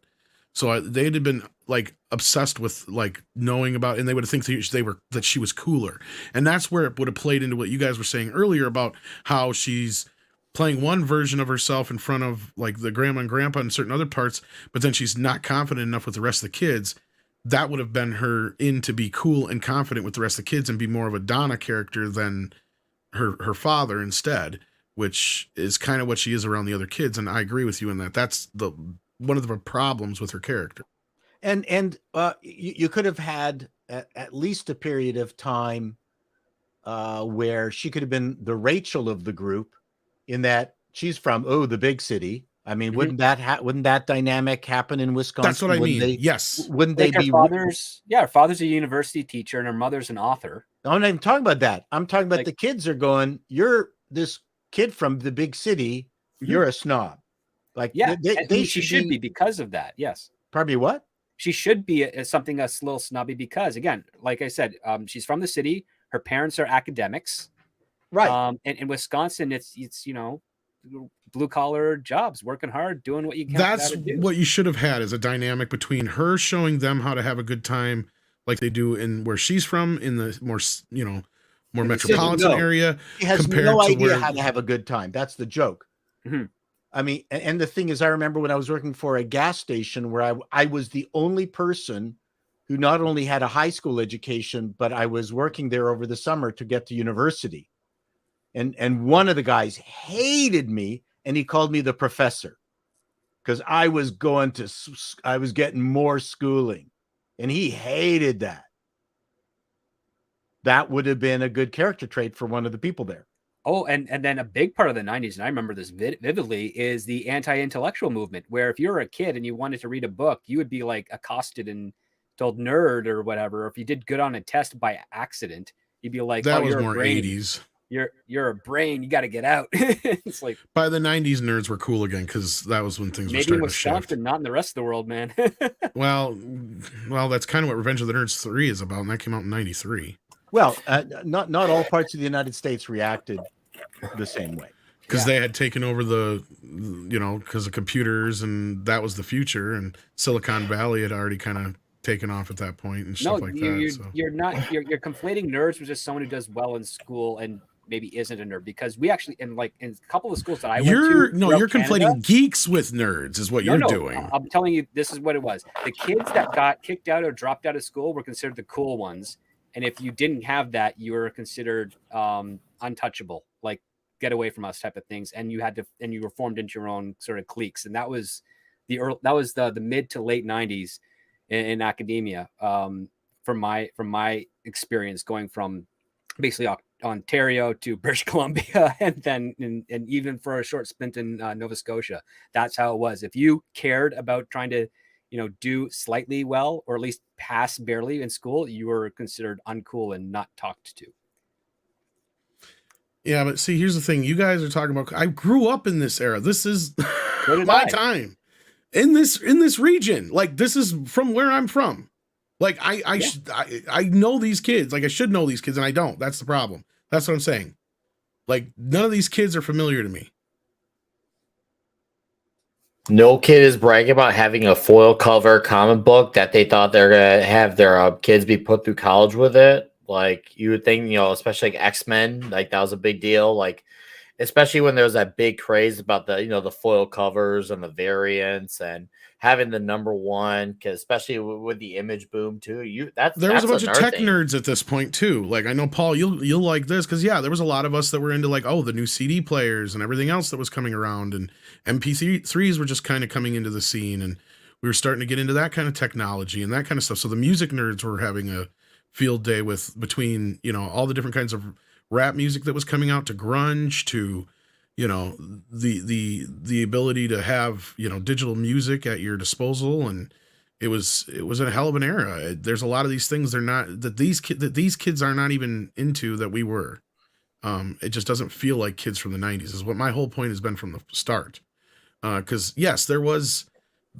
[SPEAKER 1] So they'd have been like obsessed with like knowing about, and they would have think that she was cooler, and that's where it would have played into what you guys were saying earlier about how she's playing one version of herself in front of like the grandma and grandpa and certain other parts, but then she's not confident enough with the rest of the kids. That would have been her in to be cool and confident with the rest of the kids and be more of a Donna character than her father instead, which is kind of what she is around the other kids. And I agree with you in that. That's one of the problems with her character.
[SPEAKER 2] And you could have had at least a period of time where she could have been the Rachel of the group, in that she's from the big city. I mean, wouldn't that dynamic happen in Wisconsin?
[SPEAKER 1] That's what I mean. Yes.
[SPEAKER 2] Wouldn't
[SPEAKER 5] Like
[SPEAKER 2] they be?
[SPEAKER 5] her father's a university teacher and her mother's an author.
[SPEAKER 2] I'm not even talking about that. I'm talking about the kids are going, you're this kid from the big city. You're a snob. Like,
[SPEAKER 5] Yeah,
[SPEAKER 2] they
[SPEAKER 5] she should be because of that. Yes.
[SPEAKER 2] Probably what?
[SPEAKER 5] She should be a little snobby because, again, like I said, she's from the city. Her parents are academics.
[SPEAKER 2] Right.
[SPEAKER 5] And in Wisconsin, it's blue collar jobs, working hard, doing what you can.
[SPEAKER 1] That's what you should have had, is a dynamic between her showing them how to have a good time, like they do in where she's from, in the more more metropolitan area.
[SPEAKER 2] She has no idea how to have a good time. That's the joke.
[SPEAKER 5] Mm-hmm.
[SPEAKER 2] I mean, and the thing is, I remember when I was working for a gas station where I was the only person who not only had a high school education, but I was working there over the summer to get to university. And one of the guys hated me, and he called me the professor because I was getting more schooling, and he hated that. That would have been a good character trait for one of the people there.
[SPEAKER 5] Oh, and then a big part of the 90s, and I remember this vividly, is the anti-intellectual movement, where if you were a kid and you wanted to read a book, you would be like accosted and told nerd or whatever. Or if you did good on a test by accident, you'd be like,
[SPEAKER 1] that was more 80s.
[SPEAKER 5] You're a brain. You got to get out. It's like,
[SPEAKER 1] by the 90s, nerds were cool again because that was when things were starting to shift.
[SPEAKER 5] Not in the rest of the world, man.
[SPEAKER 1] well, that's kind of what Revenge of the Nerds 3 is about, and that came out in 93.
[SPEAKER 2] Well, not all parts of the United States reacted the same way
[SPEAKER 1] because they had taken over because of computers, and that was the future, and Silicon Valley had already kind of taken off at that point and stuff like that.
[SPEAKER 5] You're conflating nerds with just someone who does well in school and maybe isn't a nerd, because we actually in a couple of schools that I went to.
[SPEAKER 1] You're conflating geeks with nerds is what you're doing.
[SPEAKER 5] I'm telling you, this is what it was. The kids that got kicked out or dropped out of school were considered the cool ones. And if you didn't have that, you were considered untouchable, like get away from us type of things. And you were formed into your own sort of cliques. And that was the mid to late 90s in academia. From my experience, going from basically Ontario to British Columbia, and then and even for a short stint in Nova Scotia. That's how it was. If you cared about trying to do slightly well, or at least pass barely in school, you were considered uncool and not talked to.
[SPEAKER 1] Yeah, but see, here's the thing. You guys are talking about, I grew up in this era. This is my time in this region. Like, this is from where I'm from. Like, I know these kids. Like, I should know these kids, and I don't. That's the problem. That's what I'm saying. Like, none of these kids are familiar to me.
[SPEAKER 3] No kid is bragging about having a foil cover comic book that they thought they're gonna have their kids be put through college with it. Like, you would think, especially like X-Men, like that was a big deal. Like, especially when there was that big craze about the the foil covers and the variants and having the number one, especially with the image boom too. There was
[SPEAKER 1] a bunch of tech nerds at this point too. Like, I know, Paul, you'll like this because there was a lot of us that were into like the new CD players and everything else that was coming around, and MP3s were just kind of coming into the scene, and we were starting to get into that kind of technology and that kind of stuff. So the music nerds were having a field day between all the different kinds of rap music that was coming out, to grunge, to the ability to have digital music at your disposal. And it was a hell of an era. There's a lot of these things that these kids are not even into that we were. It just doesn't feel like kids from the 90s is what my whole point has been from the start. Because yes, there was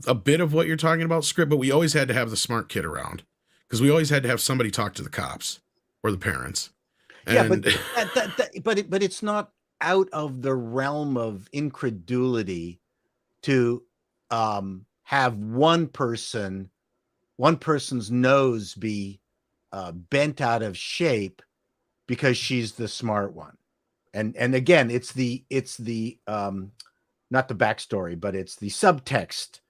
[SPEAKER 1] a bit of what you're talking about script, but we always had to have the smart kid around because we always had to have somebody talk to the cops or the parents. And
[SPEAKER 2] but it's not out of the realm of incredulity to have one person's nose be bent out of shape because she's the smart one. And again, it's the not the backstory, but it's the subtext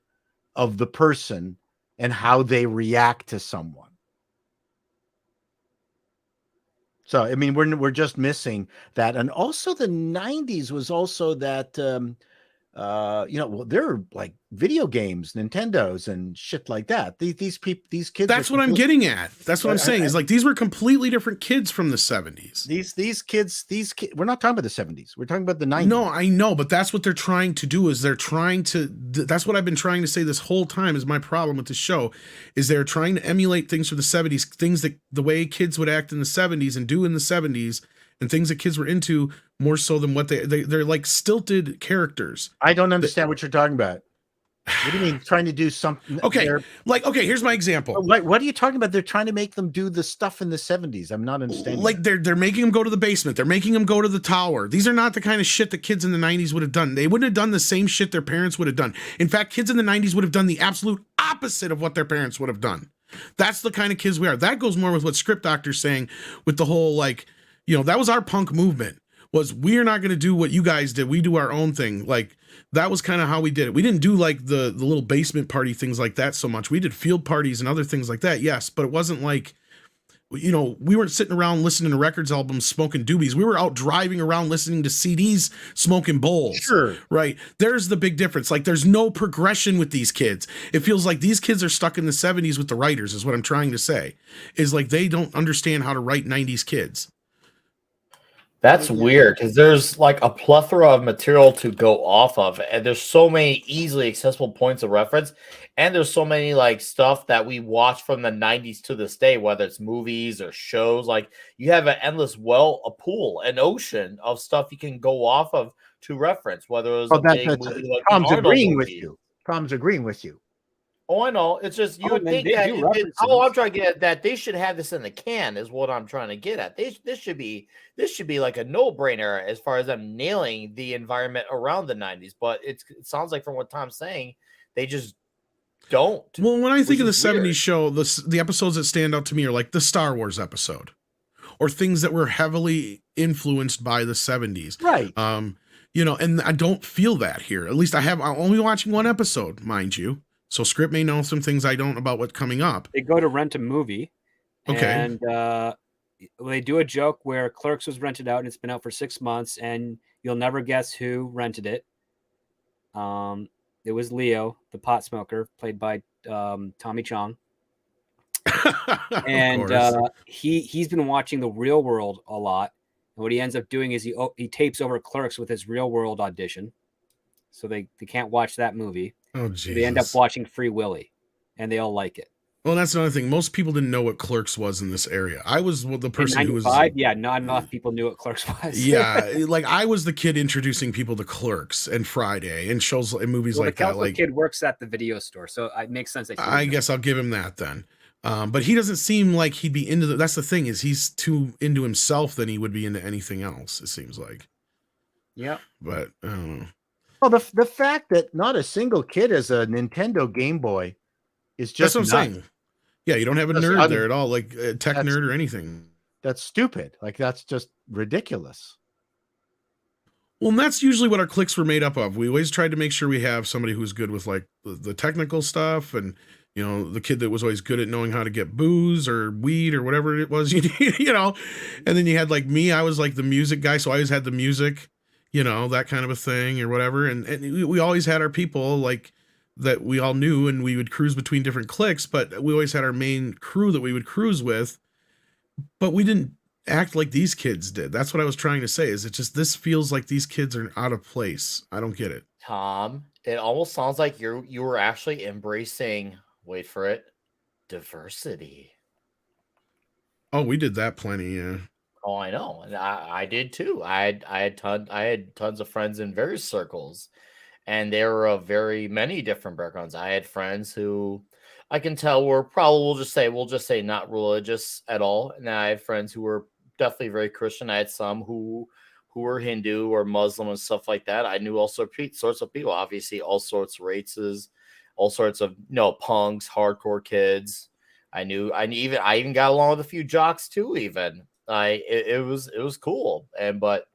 [SPEAKER 2] of the person and how they react to someone. So, I mean, we're just missing that. And also the 90s was also that, well, there are like video games, Nintendos and shit like that. These kids.
[SPEAKER 1] That's what I'm getting at. That's what I'm saying is like, these were completely different kids from the 70s.
[SPEAKER 2] These kids, we're not talking about the 70s. We're talking about the 90s.
[SPEAKER 1] No, I know, but that's what they're trying to do is that's what I've been trying to say this whole time is my problem with the show is they're trying to emulate things from the 70s, things that the way kids would act in the 70s and do in the 70s and things that kids were into more so than what they're like stilted characters.
[SPEAKER 2] I don't understand what you're talking about. What do you mean trying to do something?
[SPEAKER 1] Okay, here's my example.
[SPEAKER 2] What are you talking about? They're trying to make them do the stuff in the 70s. I'm not understanding.
[SPEAKER 1] Like they're making them go to the basement. They're making them go to the tower. These are not the kind of shit that kids in the 90s would have done. They wouldn't have done the same shit their parents would have done. In fact, kids in the 90s would have done the absolute opposite of what their parents would have done. That's the kind of kids we are. That goes more with what Script Doctor's saying with the whole like, that was our punk movement. Was we're not going to do what you guys did. We do our own thing. Like that was kind of how we did it. We didn't do like the little basement party things like that so much. We did field parties and other things like that. Yes. But it wasn't like, we weren't sitting around listening to records albums, smoking doobies. We were out driving around listening to CDs, smoking bowls.
[SPEAKER 2] Sure.
[SPEAKER 1] Right. There's the big difference. Like there's no progression with these kids. It feels like these kids are stuck in the 70s with the writers is what I'm trying to say is like, they don't understand how to write 90s kids.
[SPEAKER 3] That's weird because there's like a plethora of material to go off of, and there's so many easily accessible points of reference, and there's so many like stuff that we watch from the 90s to this day, whether it's movies or shows. Like you have an endless a pool, an ocean of stuff you can go off of to reference. Whether it was movie like
[SPEAKER 2] Tom's agreeing with you. Tom's agreeing with you.
[SPEAKER 3] Oh, I know. It's just you would think that. I'm trying to get at that they should have this in the can is what I'm trying to get at. This should be like a no-brainer as far as them nailing the environment around the 90s. But it sounds like from what Tom's saying, they just don't.
[SPEAKER 1] Well, when I think of the 70s show, the episodes that stand out to me are like the Star Wars episode, or things that were heavily influenced by the 70s.
[SPEAKER 2] Right.
[SPEAKER 1] And I don't feel that here. At least I'm only watching one episode, mind you. So Script may know some things I don't about what's coming up.
[SPEAKER 5] They go to rent a movie.
[SPEAKER 1] Okay.
[SPEAKER 5] And they do a joke where Clerks was rented out and it's been out for 6 months and you'll never guess who rented it. It was Leo, the pot smoker, played by Tommy Chong. And he's been watching The Real World a lot. And what he ends up doing is he tapes over Clerks with his Real World audition. So they can't watch that movie.
[SPEAKER 1] Oh, geez.
[SPEAKER 5] They end up watching Free Willy, and they all like it.
[SPEAKER 1] Well, that's another thing. Most people didn't know what Clerks was in this area. I was the person who was.
[SPEAKER 5] Yeah, not enough people knew what Clerks was.
[SPEAKER 1] Yeah, like I was the kid introducing people to Clerks and Friday and shows and movies like that. Like,
[SPEAKER 5] kid works at the video store, so it makes sense.
[SPEAKER 1] I guess I'll give him that then. But he doesn't seem like he'd be into that's the thing is he's too into himself than he would be into anything else. It seems like.
[SPEAKER 5] Yeah,
[SPEAKER 1] but I don't know.
[SPEAKER 2] Well, the fact that not a single kid has a Nintendo Game Boy is just
[SPEAKER 1] that's what I'm saying. Yeah, you don't have a nerd there at all, like a tech nerd or anything.
[SPEAKER 2] That's stupid. Like that's just ridiculous.
[SPEAKER 1] Well, and that's usually what our cliques were made up of. We always tried to make sure we have somebody who's good with like the technical stuff, and the kid that was always good at knowing how to get booze or weed or whatever it was, And then you had like me. I was like the music guy, so I always had the music. That kind of a thing or whatever. And we always had our people like that we all knew and we would cruise between different cliques, but we always had our main crew that we would cruise with, but we didn't act like these kids did. That's what I was trying to say is it just, this feels like these kids are out of place. I don't get it.
[SPEAKER 3] Tom, it almost sounds like you were actually embracing, wait for it, diversity.
[SPEAKER 1] Oh, we did that plenty. Yeah.
[SPEAKER 3] Oh, I know, and I did too. I had tons of friends in various circles, and they were of very many different backgrounds. I had friends who I can tell were probably we'll just say not religious at all, and I had friends who were definitely very Christian. I had some who were Hindu or Muslim and stuff like that. I knew all sorts of people, obviously all sorts of races, all sorts of punks, hardcore kids. I even got along with a few jocks too. Even it was cool, but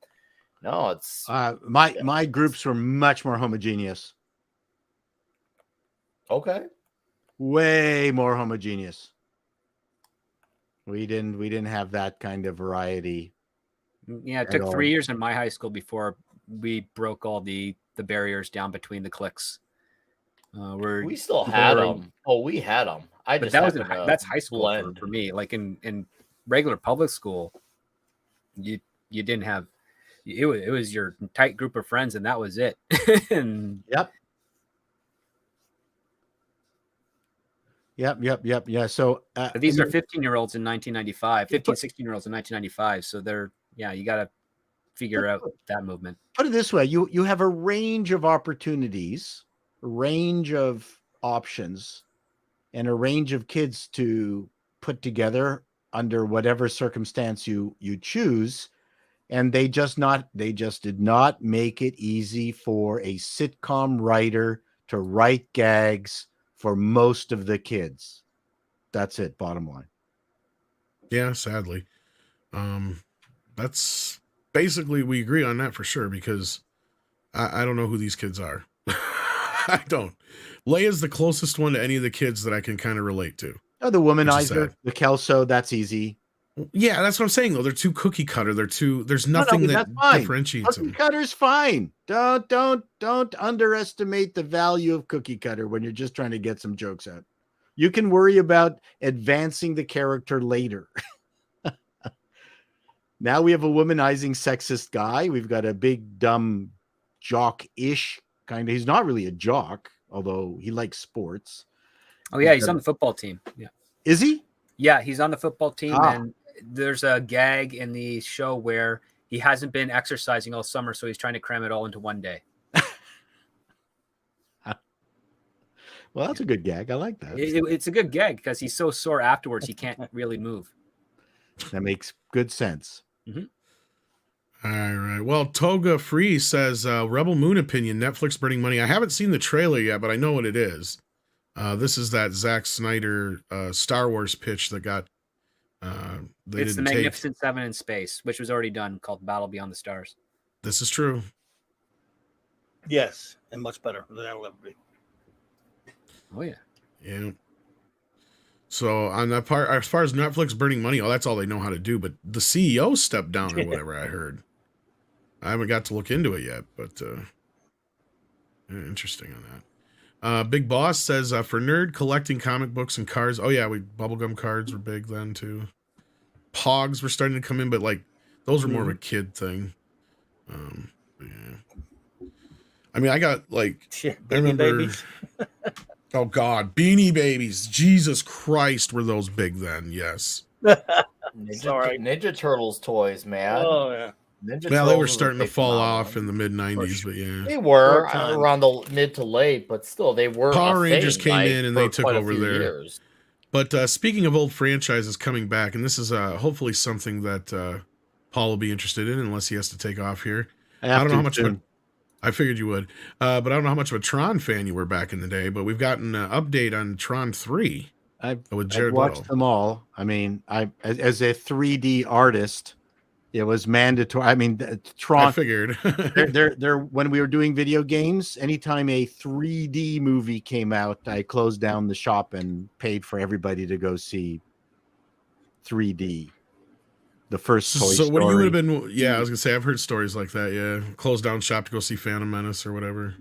[SPEAKER 3] no, it's
[SPEAKER 2] My groups were much more homogeneous,
[SPEAKER 3] okay.
[SPEAKER 2] way more homogeneous. We didn't have that kind of variety.
[SPEAKER 5] Yeah, it took 3 years in my high school before we broke all the barriers down between the cliques.
[SPEAKER 3] We still had them. Oh, we had them.
[SPEAKER 5] But that's high school for me. Like in regular public school, you didn't have it was your tight group of friends and that was it. And
[SPEAKER 2] Yep. Yeah. So
[SPEAKER 5] these are 15-year-olds in 1995, 15, 16-year-olds in 1995. So you got to figure out that movement.
[SPEAKER 2] Put it this way, you have a range of opportunities, a range of options, and a range of kids to put together under whatever circumstance you choose. And they just did not make it easy for a sitcom writer to write gags for most of the kids. That's it, bottom line.
[SPEAKER 1] Yeah, sadly. That's basically, we agree on that for sure, because I don't know who these kids are. I don't. Leia's the closest one to any of the kids that I can kind of relate to.
[SPEAKER 2] Oh, the womanizer, the Kelso, that's easy.
[SPEAKER 1] Yeah, that's what I'm saying, though. They're too cookie cutter. There's nothing that differentiates them.
[SPEAKER 2] Cookie cutter's fine. Don't underestimate the value of cookie cutter when you're just trying to get some jokes out. You can worry about advancing the character later. Now we have a womanizing sexist guy. We've got a big, dumb jock-ish kind of. He's not really a jock, although he likes sports.
[SPEAKER 5] Oh, yeah, he's on the football team. Yeah.
[SPEAKER 2] Is he?
[SPEAKER 5] Yeah, he's on the football team, and there's a gag in the show where he hasn't been exercising all summer, so he's trying to cram it all into one day.
[SPEAKER 2] Well, that's a good gag. I like that.
[SPEAKER 5] It's a good gag because he's so sore afterwards he can't really move.
[SPEAKER 2] That makes good sense.
[SPEAKER 5] Mm-hmm.
[SPEAKER 1] All right. Well, Toga Free says, Rebel Moon opinion, Netflix burning money. I haven't seen the trailer yet, but I know what it is. This is that Zack Snyder Star Wars pitch that got
[SPEAKER 5] it's the Magnificent Seven in space, which was already done, called Battle Beyond the Stars.
[SPEAKER 1] This is true.
[SPEAKER 4] Yes, and much better than that'll ever be.
[SPEAKER 5] Oh, yeah.
[SPEAKER 1] Yeah. So on that part, as far as Netflix burning money, that's all they know how to do. But the CEO stepped down or whatever I heard. I haven't got to look into it yet, but interesting on that. Big Boss says, for nerd collecting comic books and cards. Oh, yeah, bubblegum cards were big then, too. Pogs were starting to come in, but, like, those were more of a kid thing. Yeah. I mean, I got, like, I remember... Oh, God. Beanie Babies. Jesus Christ, were those big then? Yes.
[SPEAKER 3] Ninja Turtles toys, man.
[SPEAKER 4] Oh, yeah.
[SPEAKER 1] They were starting to fall off in the mid-90s, but yeah.
[SPEAKER 3] They were around the mid to late, but still, they were.
[SPEAKER 1] Power Rangers came in and they took over there.
[SPEAKER 3] Years.
[SPEAKER 1] But speaking of old franchises coming back, and this is hopefully something that Paul will be interested in, unless he has to take off here. I don't know how much... I figured you would. But I don't know how much of a Tron fan you were back in the day, but we've gotten an update on Tron 3 with Jared
[SPEAKER 2] I've watched
[SPEAKER 1] Leto.
[SPEAKER 2] them all. I mean, as a 3D artist, it was mandatory. I mean, Tron.
[SPEAKER 1] I figured.
[SPEAKER 2] they're when we were doing video games, anytime a 3D movie came out, I closed down the shop and paid for everybody to go see 3D. The first Toy Story.
[SPEAKER 1] So what you would have been, yeah, I was gonna say, I've heard stories like that. Yeah, closed down shop to go see Phantom Menace or whatever.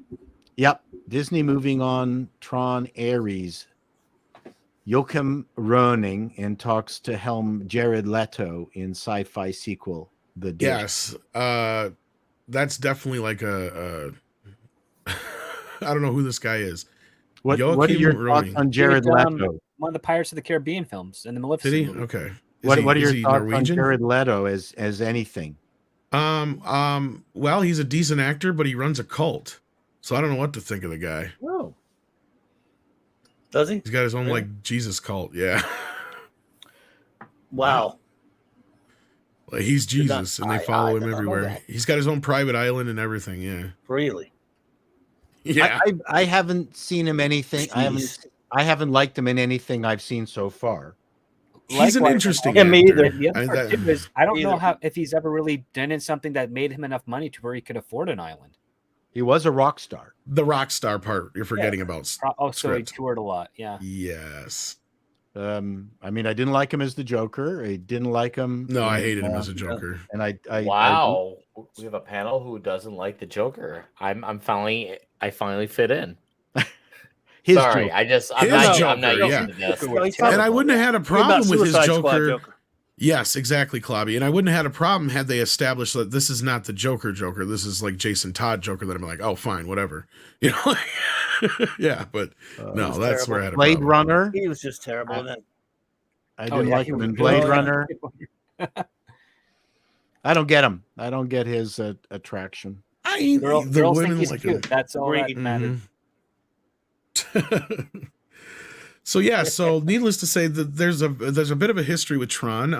[SPEAKER 2] Yep, Disney moving on. Tron Ares. Joachim Roning in talks to helm Jared Leto in sci-fi sequel The Dish.
[SPEAKER 1] Yes, that's definitely like a I don't know who this guy is.
[SPEAKER 2] What are your thoughts on Jared Leto?
[SPEAKER 5] One of the Pirates of the Caribbean films and the Maleficent
[SPEAKER 1] Did he?
[SPEAKER 5] movie.
[SPEAKER 1] Okay.
[SPEAKER 2] What are
[SPEAKER 1] is
[SPEAKER 2] your
[SPEAKER 1] he
[SPEAKER 2] thoughts on
[SPEAKER 1] Norwegian?
[SPEAKER 2] Jared Leto as anything?
[SPEAKER 1] Well, he's a decent actor, but he runs a cult. So I don't know what to think of the guy.
[SPEAKER 4] Oh, does he?
[SPEAKER 1] He's got his own
[SPEAKER 4] Really?
[SPEAKER 1] like Jesus cult. Yeah.
[SPEAKER 4] Wow.
[SPEAKER 1] Like, he's
[SPEAKER 4] Did not-
[SPEAKER 1] Jesus and they
[SPEAKER 4] I
[SPEAKER 1] follow him
[SPEAKER 4] did not know
[SPEAKER 1] everywhere.
[SPEAKER 4] that.
[SPEAKER 1] He's got his own private island and everything. Yeah.
[SPEAKER 4] Really?
[SPEAKER 1] Yeah.
[SPEAKER 2] I haven't seen him anything.
[SPEAKER 4] Jeez.
[SPEAKER 2] I haven't liked him in anything I've seen so far.
[SPEAKER 1] He's an
[SPEAKER 5] Likewise,
[SPEAKER 1] interesting
[SPEAKER 4] Yeah, me
[SPEAKER 1] actor.
[SPEAKER 4] either.
[SPEAKER 5] The other part too is I don't know
[SPEAKER 4] Either.
[SPEAKER 5] how if he's ever really done in something that made him enough money to where he could afford an island.
[SPEAKER 2] He was a rock star.
[SPEAKER 1] The rock star part you're forgetting about.
[SPEAKER 5] Oh, so he
[SPEAKER 1] Script.
[SPEAKER 5] toured a lot. Yeah.
[SPEAKER 1] Yes.
[SPEAKER 2] I mean, I didn't like him as the Joker. I didn't like him.
[SPEAKER 1] No, I
[SPEAKER 2] in,
[SPEAKER 1] hated him as a Joker.
[SPEAKER 2] And I
[SPEAKER 3] Wow, we have a panel who doesn't like the Joker. I finally fit in.
[SPEAKER 2] his
[SPEAKER 3] Sorry,
[SPEAKER 2] Joker.
[SPEAKER 3] I'm
[SPEAKER 1] His
[SPEAKER 3] not
[SPEAKER 1] Joker,
[SPEAKER 3] used
[SPEAKER 1] yeah.
[SPEAKER 3] to this.
[SPEAKER 4] Well, he's talking
[SPEAKER 1] And I
[SPEAKER 4] about
[SPEAKER 1] wouldn't have had a problem with his
[SPEAKER 4] Suicide Squad
[SPEAKER 1] Joker. Yes, exactly, Clobby. And I wouldn't have had a problem had they established that this is not the Joker. This is like Jason Todd Joker that I'm like, oh, fine, whatever. You know? Yeah, but no,
[SPEAKER 4] was
[SPEAKER 1] that's where I had a
[SPEAKER 2] Blade
[SPEAKER 1] problem.
[SPEAKER 2] Runner.
[SPEAKER 4] He was just terrible. And then
[SPEAKER 2] I didn't
[SPEAKER 5] yeah,
[SPEAKER 2] like
[SPEAKER 5] he
[SPEAKER 2] him
[SPEAKER 5] was
[SPEAKER 2] in
[SPEAKER 5] good.
[SPEAKER 2] Blade
[SPEAKER 4] Oh, yeah.
[SPEAKER 2] Runner. I don't get him. I don't get his attraction.
[SPEAKER 5] Girls
[SPEAKER 1] The
[SPEAKER 5] think
[SPEAKER 1] women
[SPEAKER 5] he's
[SPEAKER 1] like
[SPEAKER 5] cute.
[SPEAKER 1] him.
[SPEAKER 5] That's all that
[SPEAKER 4] Agreed.
[SPEAKER 5] mattered.
[SPEAKER 1] So yeah, so needless to say that there's a bit of a history with Tron.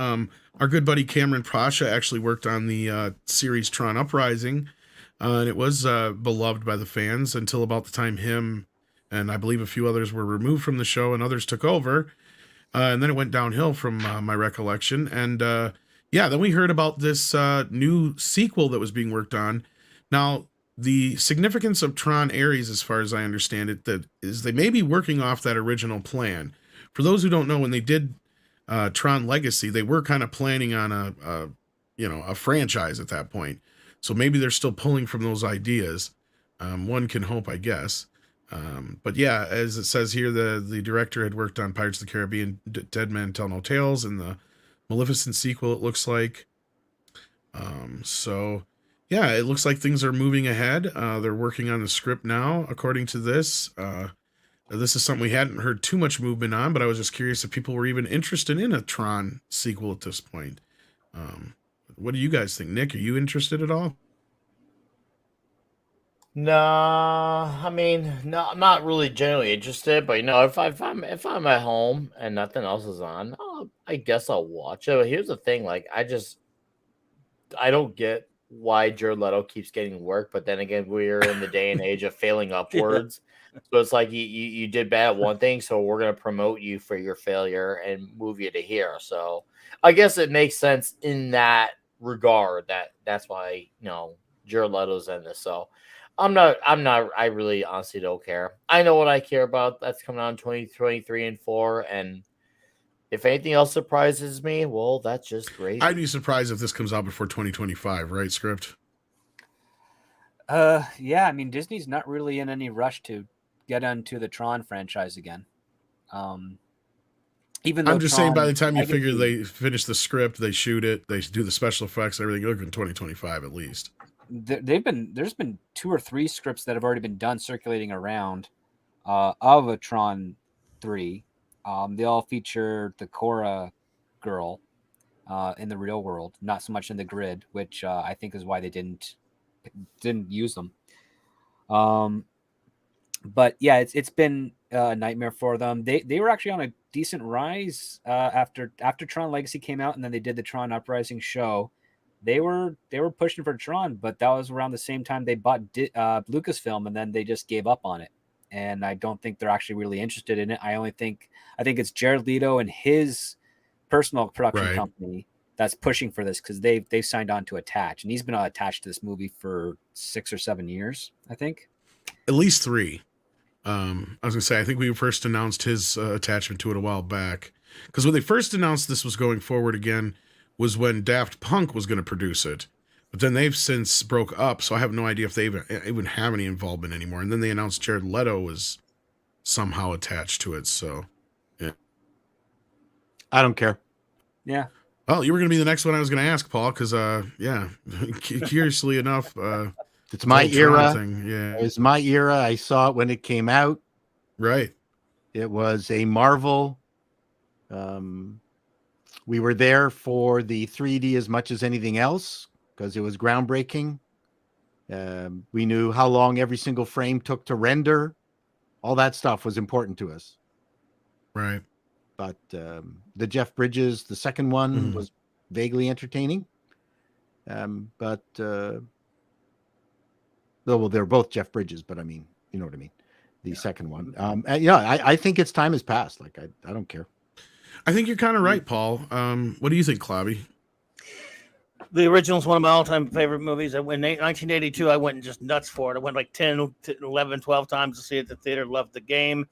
[SPEAKER 1] Our good buddy Cameron Prasha actually worked on the series Tron Uprising, and it was beloved by the fans until about the time him and I believe a few others were removed from the show and others took over, and then it went downhill from my recollection. And yeah, then we heard about this new sequel that was being worked on. Now, the significance of Tron Ares, as far as I understand it, that is they may be working off that original plan. For those who don't know, when they did Tron Legacy, they were kind of planning on a franchise at that point. So maybe they're still pulling from those ideas. One can hope, I guess. But yeah, as it says here, the director had worked on Pirates of the Caribbean, Dead Men Tell No Tales, and the Maleficent sequel, it looks like. So yeah, it looks like things are moving ahead. They're working on the script now, according to this. This is something we hadn't heard too much movement on, but I was just curious if people were even interested in a Tron sequel at this point. What do you guys think? Nick, are you interested at all?
[SPEAKER 3] No, I mean, no, I'm not really generally interested, but if I'm at home and nothing else is on, I guess I'll watch it. But here's the thing, like I don't get why Jared Leto keeps getting work, but then again, we're in the day and age of failing upwards. So it's like you did bad at one thing, so we're gonna promote you for your failure and move you to here. So I guess it makes sense in that regard. That's why Jared Leto's in this. So I really honestly don't care. I know what I care about. That's coming out in 2023 and 4. And if anything else surprises me, well, that's just great.
[SPEAKER 1] I'd be surprised if this comes out before 2025, right, Script?
[SPEAKER 5] Yeah, I mean, Disney's not really in any rush to get onto the Tron franchise again. Even though
[SPEAKER 1] I'm just saying, by the
[SPEAKER 5] Tron
[SPEAKER 1] time you figure
[SPEAKER 5] Legacy-
[SPEAKER 1] they finish the script, they shoot it, they do the special effects, everything, you're looking 2025 at least.
[SPEAKER 5] there's been 2 or 3 scripts that have already been done circulating around of a Tron 3. They all feature the Korra girl in the real world, not so much in the grid, which I think is why they didn't use them. But yeah, it's been a nightmare for them. They were actually on a decent rise after Tron Legacy came out, and then they did the Tron Uprising show. They were pushing for Tron, but that was around the same time they bought Lucasfilm, and then they just gave up on it. And I don't think they're actually really interested in it. I think it's Jared Leto and his personal production company that's pushing for this, because they've signed on to attach, and he's been attached to this movie for 6 or 7 years, I think.
[SPEAKER 1] At least 3. I was gonna say, I think we first announced his attachment to it a while back, because when they first announced this was going forward again was when Daft Punk was going to produce it, but then they've since broke up, so I have no idea if they even have any involvement anymore. And then they announced Jared Leto was somehow attached to it. So yeah,
[SPEAKER 2] I don't care.
[SPEAKER 5] Yeah.
[SPEAKER 1] Well, you were going to be the next one I was going to ask, Paul, because yeah, curiously enough,
[SPEAKER 2] It's my
[SPEAKER 1] whole Tron
[SPEAKER 2] era.
[SPEAKER 1] thing, yeah,
[SPEAKER 2] It's my era. I saw it when it came out.
[SPEAKER 1] right.
[SPEAKER 2] It was a Marvel We were there for the 3D as much as anything else because it was groundbreaking. We knew how long every single frame took to render. All that stuff was important to us.
[SPEAKER 1] Right.
[SPEAKER 2] But the Jeff Bridges, the second one, was vaguely entertaining. But well, they're both Jeff Bridges, but I mean, you know what I mean. The second one. I think its time has passed. Like I don't care.
[SPEAKER 1] I think you're kind of right, Paul. What do you think, Clobby?
[SPEAKER 4] The original is one of my all-time favorite movies. In 1982, I went just nuts for it. I went like 10, 11, 12 times to see it at the theater. Loved the game.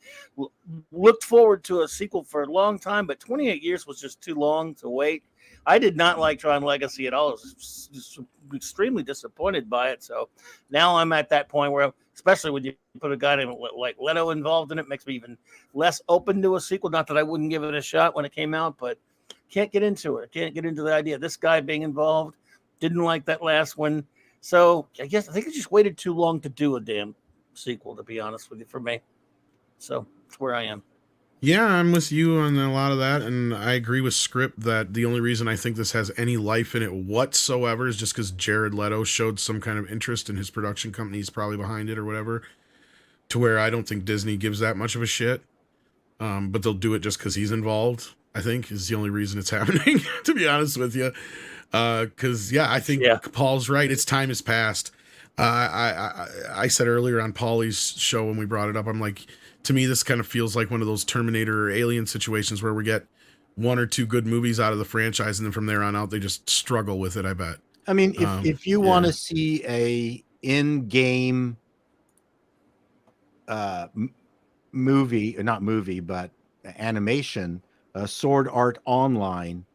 [SPEAKER 4] Looked forward to a sequel for a long time, but 28 years was just too long to wait. I did not like Tron Legacy at all. I was just extremely disappointed by it. So now I'm at that point where, especially when you put a guy named like Leto involved in it, makes me even less open to a sequel. Not that I wouldn't give it a shot when it came out, but can't get into it. Can't get into the idea of this guy being involved. Didn't like that last one. So I think I just waited too long to do a damn sequel, to be honest with you, for me. So that's where I am.
[SPEAKER 1] Yeah, I'm with you on a lot of that, and I agree with Script that the only reason I think this has any life in it whatsoever is just because Jared Leto showed some kind of interest in his production company. He's probably behind it or whatever, to where I don't think Disney gives that much of a shit. But they'll do it just because he's involved, I think, is the only reason it's happening, to be honest with you. Because, I think Paul's right. Its time has passed. I said earlier on Paulie's show when we brought it up, I'm like, to me, this kind of feels like one of those Terminator or Alien situations where we get one or two good movies out of the franchise, and then from there on out, they just struggle with it, I bet.
[SPEAKER 2] I mean, if you want to see a in-game movie, not movie, but animation, Sword Art Online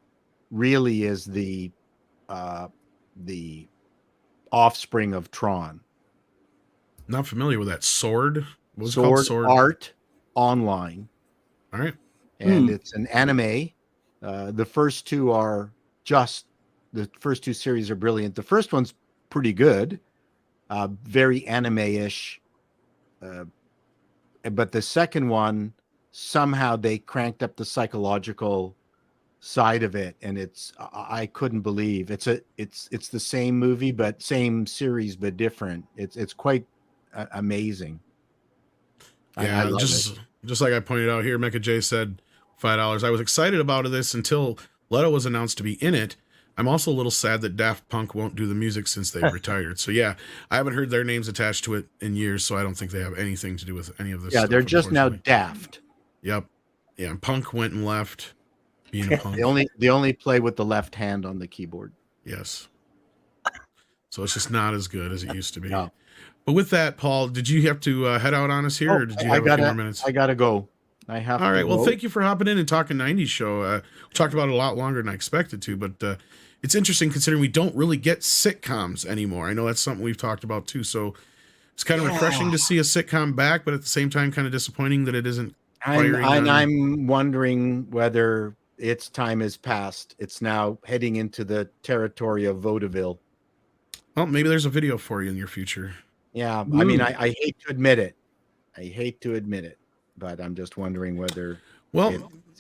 [SPEAKER 2] really is the offspring of Tron.
[SPEAKER 1] Not familiar with that. Sword? What's it
[SPEAKER 2] Sword
[SPEAKER 1] called? Sword
[SPEAKER 2] Art Online.
[SPEAKER 1] All right.
[SPEAKER 2] And it's an anime. The first two series are brilliant. The first one's pretty good, very anime-ish. But the second one, somehow they cranked up the psychological side of it, and I couldn't believe it's the same movie but same series but different. It's quite amazing.
[SPEAKER 1] Yeah,
[SPEAKER 2] I
[SPEAKER 1] just like I pointed out here, Mecha J said $5. I was excited about this until Leto was announced to be in it. I'm also a little sad that Daft Punk won't do the music since they've retired. So I haven't heard their names attached to it in years, so I don't think they have anything to do with any of this.
[SPEAKER 2] Yeah,
[SPEAKER 1] stuff,
[SPEAKER 2] they're just now Daft.
[SPEAKER 1] Yep. Yeah, Punk went and left. Being a punk.
[SPEAKER 2] They only play with the left hand on the keyboard.
[SPEAKER 1] Yes. So it's just not as good as it used to be.
[SPEAKER 2] No.
[SPEAKER 1] But with that, Paul, did you have to head out on us here, or did you have a few more minutes?
[SPEAKER 2] I gotta go. I have.
[SPEAKER 1] All right.
[SPEAKER 2] To
[SPEAKER 1] Well,
[SPEAKER 2] go.
[SPEAKER 1] thank you for hopping in and talking 90s show. We talked about it a lot longer than I expected to, but it's interesting considering we don't really get sitcoms anymore. I know that's something we've talked about too. So it's kind of refreshing to see a sitcom back, but at the same time, kind of disappointing that it isn't.
[SPEAKER 2] I'm wondering whether its time has passed. It's now heading into the territory of vaudeville.
[SPEAKER 1] Well, maybe there's a video for you in your future.
[SPEAKER 2] Yeah, I mean, I hate to admit it. But I'm just wondering whether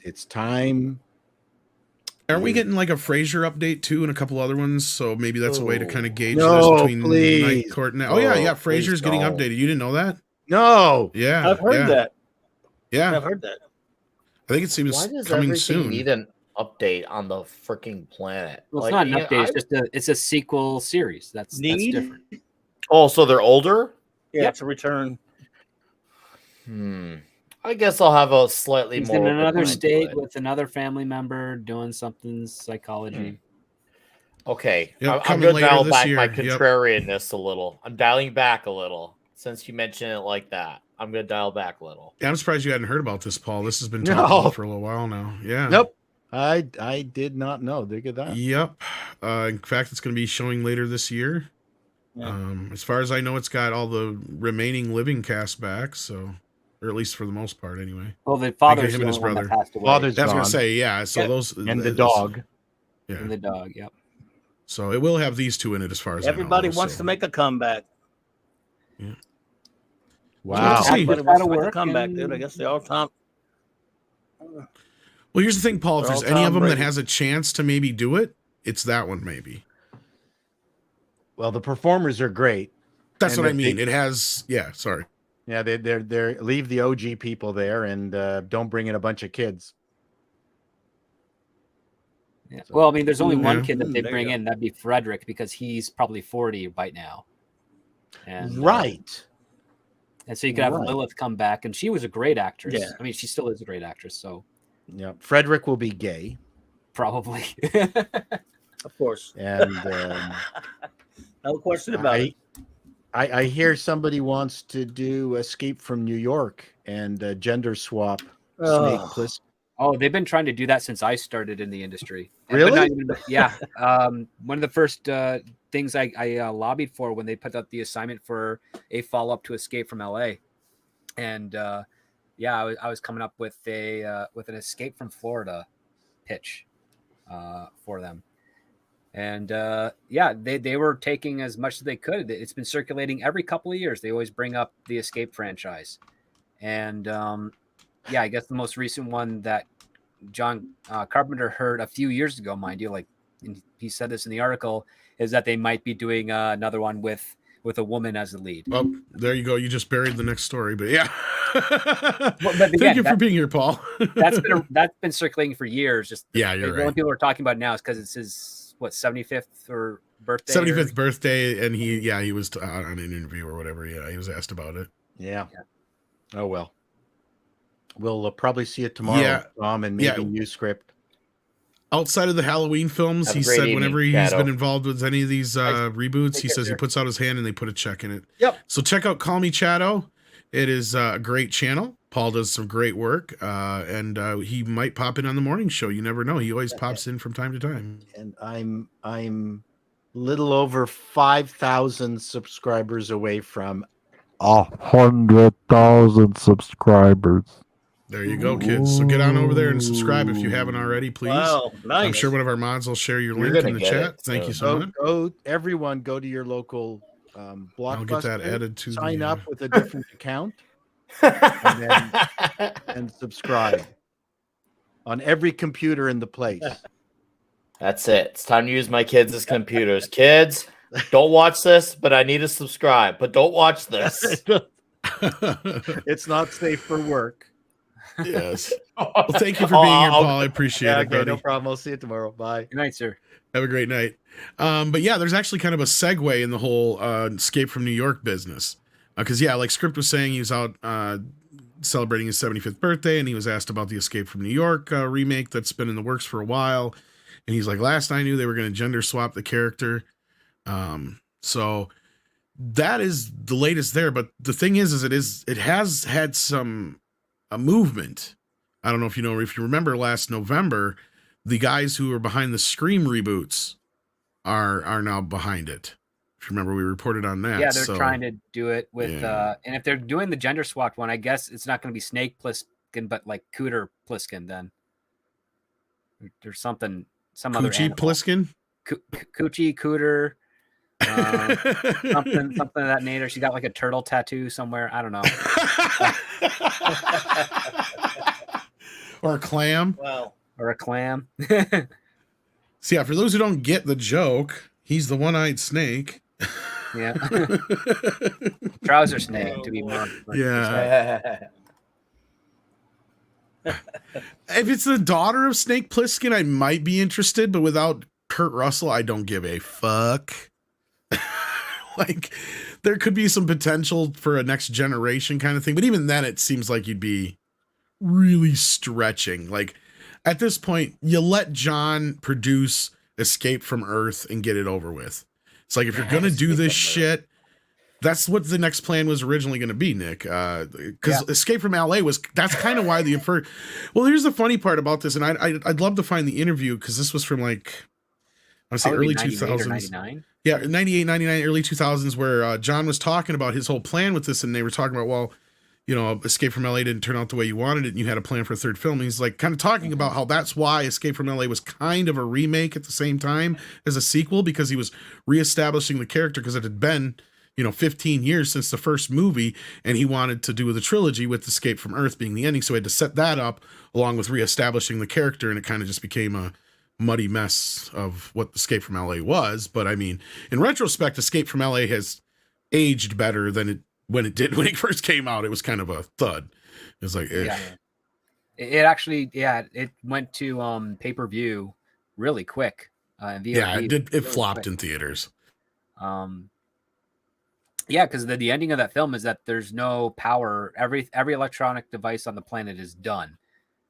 [SPEAKER 2] it's time.
[SPEAKER 1] Are we getting like a Frasier update too and a couple other ones? So maybe that's a way to kind of gauge this between Night Court and Frasier's getting updated. You didn't know that?
[SPEAKER 2] No.
[SPEAKER 1] Yeah.
[SPEAKER 4] I've heard that.
[SPEAKER 1] Yeah.
[SPEAKER 4] I've heard that.
[SPEAKER 1] I think it seems
[SPEAKER 3] Why does
[SPEAKER 1] coming
[SPEAKER 3] everything
[SPEAKER 1] soon.
[SPEAKER 3] need an update on the freaking planet?
[SPEAKER 5] Well, it's not an update. It's a sequel series. That's different.
[SPEAKER 3] Oh, so they're older?
[SPEAKER 4] Yeah, it's a return.
[SPEAKER 3] I guess I'll have a slightly
[SPEAKER 5] He's
[SPEAKER 3] more
[SPEAKER 5] in
[SPEAKER 3] open
[SPEAKER 5] another
[SPEAKER 3] mind to
[SPEAKER 5] state
[SPEAKER 3] it.
[SPEAKER 5] with another family member doing something psychology.
[SPEAKER 3] Okay,
[SPEAKER 1] Yep,
[SPEAKER 3] I'm
[SPEAKER 1] coming
[SPEAKER 3] going to
[SPEAKER 1] later
[SPEAKER 3] dial
[SPEAKER 1] this
[SPEAKER 3] back
[SPEAKER 1] year.
[SPEAKER 3] my
[SPEAKER 1] Yep.
[SPEAKER 3] contrarianness a little. I'm dialing back a little since you mentioned it like that. I'm going to dial back a little.
[SPEAKER 1] Yeah, I'm surprised you hadn't heard about this, Paul. This has been talked about for a little while now. Yeah.
[SPEAKER 2] Nope. I did not know. Look at that.
[SPEAKER 1] Yep. In fact, it's going to be showing later this year.
[SPEAKER 4] Yeah.
[SPEAKER 1] As far as I know, it's got all the remaining living cast back, so, or at least for the most part, anyway.
[SPEAKER 5] Well, the father's
[SPEAKER 1] him
[SPEAKER 5] the
[SPEAKER 1] and his
[SPEAKER 5] only one that
[SPEAKER 1] brother.
[SPEAKER 5] passed away.
[SPEAKER 2] Father's
[SPEAKER 1] That's what I
[SPEAKER 2] gone.
[SPEAKER 1] say. Yeah. So those
[SPEAKER 2] And the dog.
[SPEAKER 1] Yeah.
[SPEAKER 5] And the dog. Yep.
[SPEAKER 1] So it will have these two in it, as far as
[SPEAKER 4] Everybody
[SPEAKER 1] I know,
[SPEAKER 4] wants to make a comeback.
[SPEAKER 1] Yeah.
[SPEAKER 2] Wow.
[SPEAKER 1] See.
[SPEAKER 4] Everybody wants to make a
[SPEAKER 5] Work
[SPEAKER 4] comeback,
[SPEAKER 5] and-
[SPEAKER 4] dude. I guess they all time.
[SPEAKER 1] Well, here's the thing, Paul. If
[SPEAKER 4] They're
[SPEAKER 1] there's
[SPEAKER 4] all
[SPEAKER 1] any of
[SPEAKER 4] Tom
[SPEAKER 1] them that
[SPEAKER 4] Brady.
[SPEAKER 1] has a chance to maybe do it, it's that one maybe.
[SPEAKER 2] Well, the performers are great.
[SPEAKER 1] That's
[SPEAKER 2] And
[SPEAKER 1] what I
[SPEAKER 2] the
[SPEAKER 1] mean.
[SPEAKER 2] big-
[SPEAKER 1] It has, yeah, sorry.
[SPEAKER 2] Yeah, they're leave the OG people there and don't bring in a bunch of kids.
[SPEAKER 5] Yeah.
[SPEAKER 2] So-
[SPEAKER 5] Well, I mean, there's only one
[SPEAKER 1] Yeah.
[SPEAKER 5] kid that they
[SPEAKER 4] There you
[SPEAKER 5] bring
[SPEAKER 4] go.
[SPEAKER 5] in. That'd be Frederick because he's probably 40 right now. And,
[SPEAKER 2] Right.
[SPEAKER 5] And so you could have
[SPEAKER 2] Right.
[SPEAKER 5] Lilith come back, and she was a great actress.
[SPEAKER 4] Yeah.
[SPEAKER 5] I mean, she still is a great actress, so
[SPEAKER 2] Yeah. Frederick will be gay.
[SPEAKER 5] probably.
[SPEAKER 4] Of course.
[SPEAKER 2] And
[SPEAKER 4] No question about it.
[SPEAKER 2] I hear somebody wants to do Escape from New York and gender swap Snake
[SPEAKER 4] Oh.
[SPEAKER 2] Plissken.
[SPEAKER 5] Oh, they've been trying to do that since I started in the industry.
[SPEAKER 2] Really?
[SPEAKER 5] But not even, yeah. One of the first things I lobbied for when they put out the assignment for a follow-up to Escape from LA, and yeah, I was coming up with an Escape from Florida pitch for them, and yeah, they were taking as much as they could. It's been circulating every couple of years. They always bring up the Escape franchise, and yeah, I guess the most recent one that John Carpenter heard a few years ago, mind you, like he said this in the article, is that they might be doing another one with a woman as the lead.
[SPEAKER 1] Well, there you go. You just buried the next story, but yeah.
[SPEAKER 5] But
[SPEAKER 1] Thank
[SPEAKER 5] again,
[SPEAKER 1] you for being here, Paul.
[SPEAKER 5] that's been circulating for years. Just
[SPEAKER 1] Yeah, you're
[SPEAKER 5] the only
[SPEAKER 1] right.
[SPEAKER 5] people are talking about it now is because it's his 75th or birthday.
[SPEAKER 1] 75th birthday, and he was on an interview or whatever. Yeah, he was asked about it.
[SPEAKER 2] Yeah. Oh well. We'll probably see it tomorrow,
[SPEAKER 1] Yeah.
[SPEAKER 2] Tom, and
[SPEAKER 1] Yeah.
[SPEAKER 2] maybe new script.
[SPEAKER 1] Outside of the Halloween films,
[SPEAKER 3] Have a
[SPEAKER 1] he
[SPEAKER 3] great
[SPEAKER 1] said
[SPEAKER 3] evening,
[SPEAKER 1] whenever he's
[SPEAKER 3] Shadow.
[SPEAKER 1] been involved with any of these reboots,
[SPEAKER 2] Take
[SPEAKER 1] he
[SPEAKER 2] care,
[SPEAKER 1] says he
[SPEAKER 2] sir.
[SPEAKER 1] puts out his hand and they put a check in it.
[SPEAKER 2] Yep.
[SPEAKER 1] So check out Call Me Chado. It is a great channel. Paul does some great work, and he might pop in on the morning show. You never know. He always pops in from time to time.
[SPEAKER 2] And I'm little over 5,000 subscribers away from 100,000 subscribers.
[SPEAKER 1] There you go, kids. So get on over there and subscribe if you haven't already, please.
[SPEAKER 4] Wow, nice.
[SPEAKER 1] I'm sure one of our mods will share your
[SPEAKER 3] You're
[SPEAKER 1] link in
[SPEAKER 3] gonna
[SPEAKER 1] the
[SPEAKER 3] get
[SPEAKER 1] chat.
[SPEAKER 3] it,
[SPEAKER 1] Thank
[SPEAKER 3] so-
[SPEAKER 1] you so much.
[SPEAKER 2] Everyone go to your local Blockbuster.
[SPEAKER 1] I'll get that added to
[SPEAKER 2] sign
[SPEAKER 1] the,
[SPEAKER 2] up with a different account and subscribe on every computer in the place.
[SPEAKER 3] That's it. It's time to use my kids' computers. Kids, don't watch this, but I need to subscribe. But don't watch this.
[SPEAKER 2] It's not safe for work.
[SPEAKER 1] Yes. Well, thank you for being here, Paul. I appreciate it,
[SPEAKER 2] Okay,
[SPEAKER 1] buddy.
[SPEAKER 2] no problem. I'll see you tomorrow. Bye.
[SPEAKER 5] Good night, sir.
[SPEAKER 1] Have a great night. But yeah, there's actually kind of a segue in the whole Escape from New York business. Because, yeah, like Script was saying, he was out celebrating his 75th birthday, and he was asked about the Escape from New York remake that's been in the works for a while. And he's like, last I knew, they were going to gender swap the character. So that is the latest there. But the thing is it has had a movement. I don't know if you remember last November, the guys who were behind the Scream reboots are now behind it. If you remember, we reported on that.
[SPEAKER 5] Yeah, they're trying to do it with,
[SPEAKER 1] Yeah.
[SPEAKER 5] and if they're doing the gender swapped one, I guess it's not going to be Snake Plissken, but like Cooter Plissken. Then there's some other
[SPEAKER 1] Coochie
[SPEAKER 5] animal.
[SPEAKER 1] Pliskin.
[SPEAKER 5] Coochie Cooter. Something of that nature. She got like a turtle tattoo somewhere. I don't know.
[SPEAKER 1] Or a clam.
[SPEAKER 4] Wow.
[SPEAKER 5] Or a clam.
[SPEAKER 1] So yeah, for those who don't get the joke, he's the one-eyed snake.
[SPEAKER 5] Yeah. Trouser snake to be more.
[SPEAKER 1] Yeah. If it's the daughter of Snake Plissken, I might be interested, but without Kurt Russell, I don't give a fuck. Like, there could be some potential for a next generation kind of thing, but even then, it seems like you'd be really stretching. Like, at this point, you let John produce Escape from Earth and get it over with. It's like, if you're gonna do this shit, that's what the next plan was originally going to be, Nick. Because Escape from LA that's kind of why well, here's the funny part about this, and I'd love to find the interview, because this was from like, I would say early 2000s.
[SPEAKER 5] 99.
[SPEAKER 1] Yeah, 98, 99, early 2000s, where John was talking about his whole plan with this, and they were talking about, well, Escape from LA didn't turn out the way you wanted it, and you had a plan for a third film. And he's like kind of talking about how that's why Escape from LA was kind of a remake at the same time as a sequel, because he was reestablishing the character, because it had been 15 years since the first movie, and he wanted to do the trilogy with Escape from Earth being the ending. So he had to set that up along with reestablishing the character, and it kind of just became a muddy mess of what Escape from LA was. But I mean, in retrospect, Escape from LA has aged better than when it did when it first came out. It was kind of a thud. It was like,
[SPEAKER 5] yeah. It actually, it went to pay-per-view really quick. VOD,
[SPEAKER 1] yeah, it did. It
[SPEAKER 5] really
[SPEAKER 1] flopped
[SPEAKER 5] quick.
[SPEAKER 1] in theaters.
[SPEAKER 5] Yeah, because the ending of that film is that there's no power. Every electronic device on the planet is done.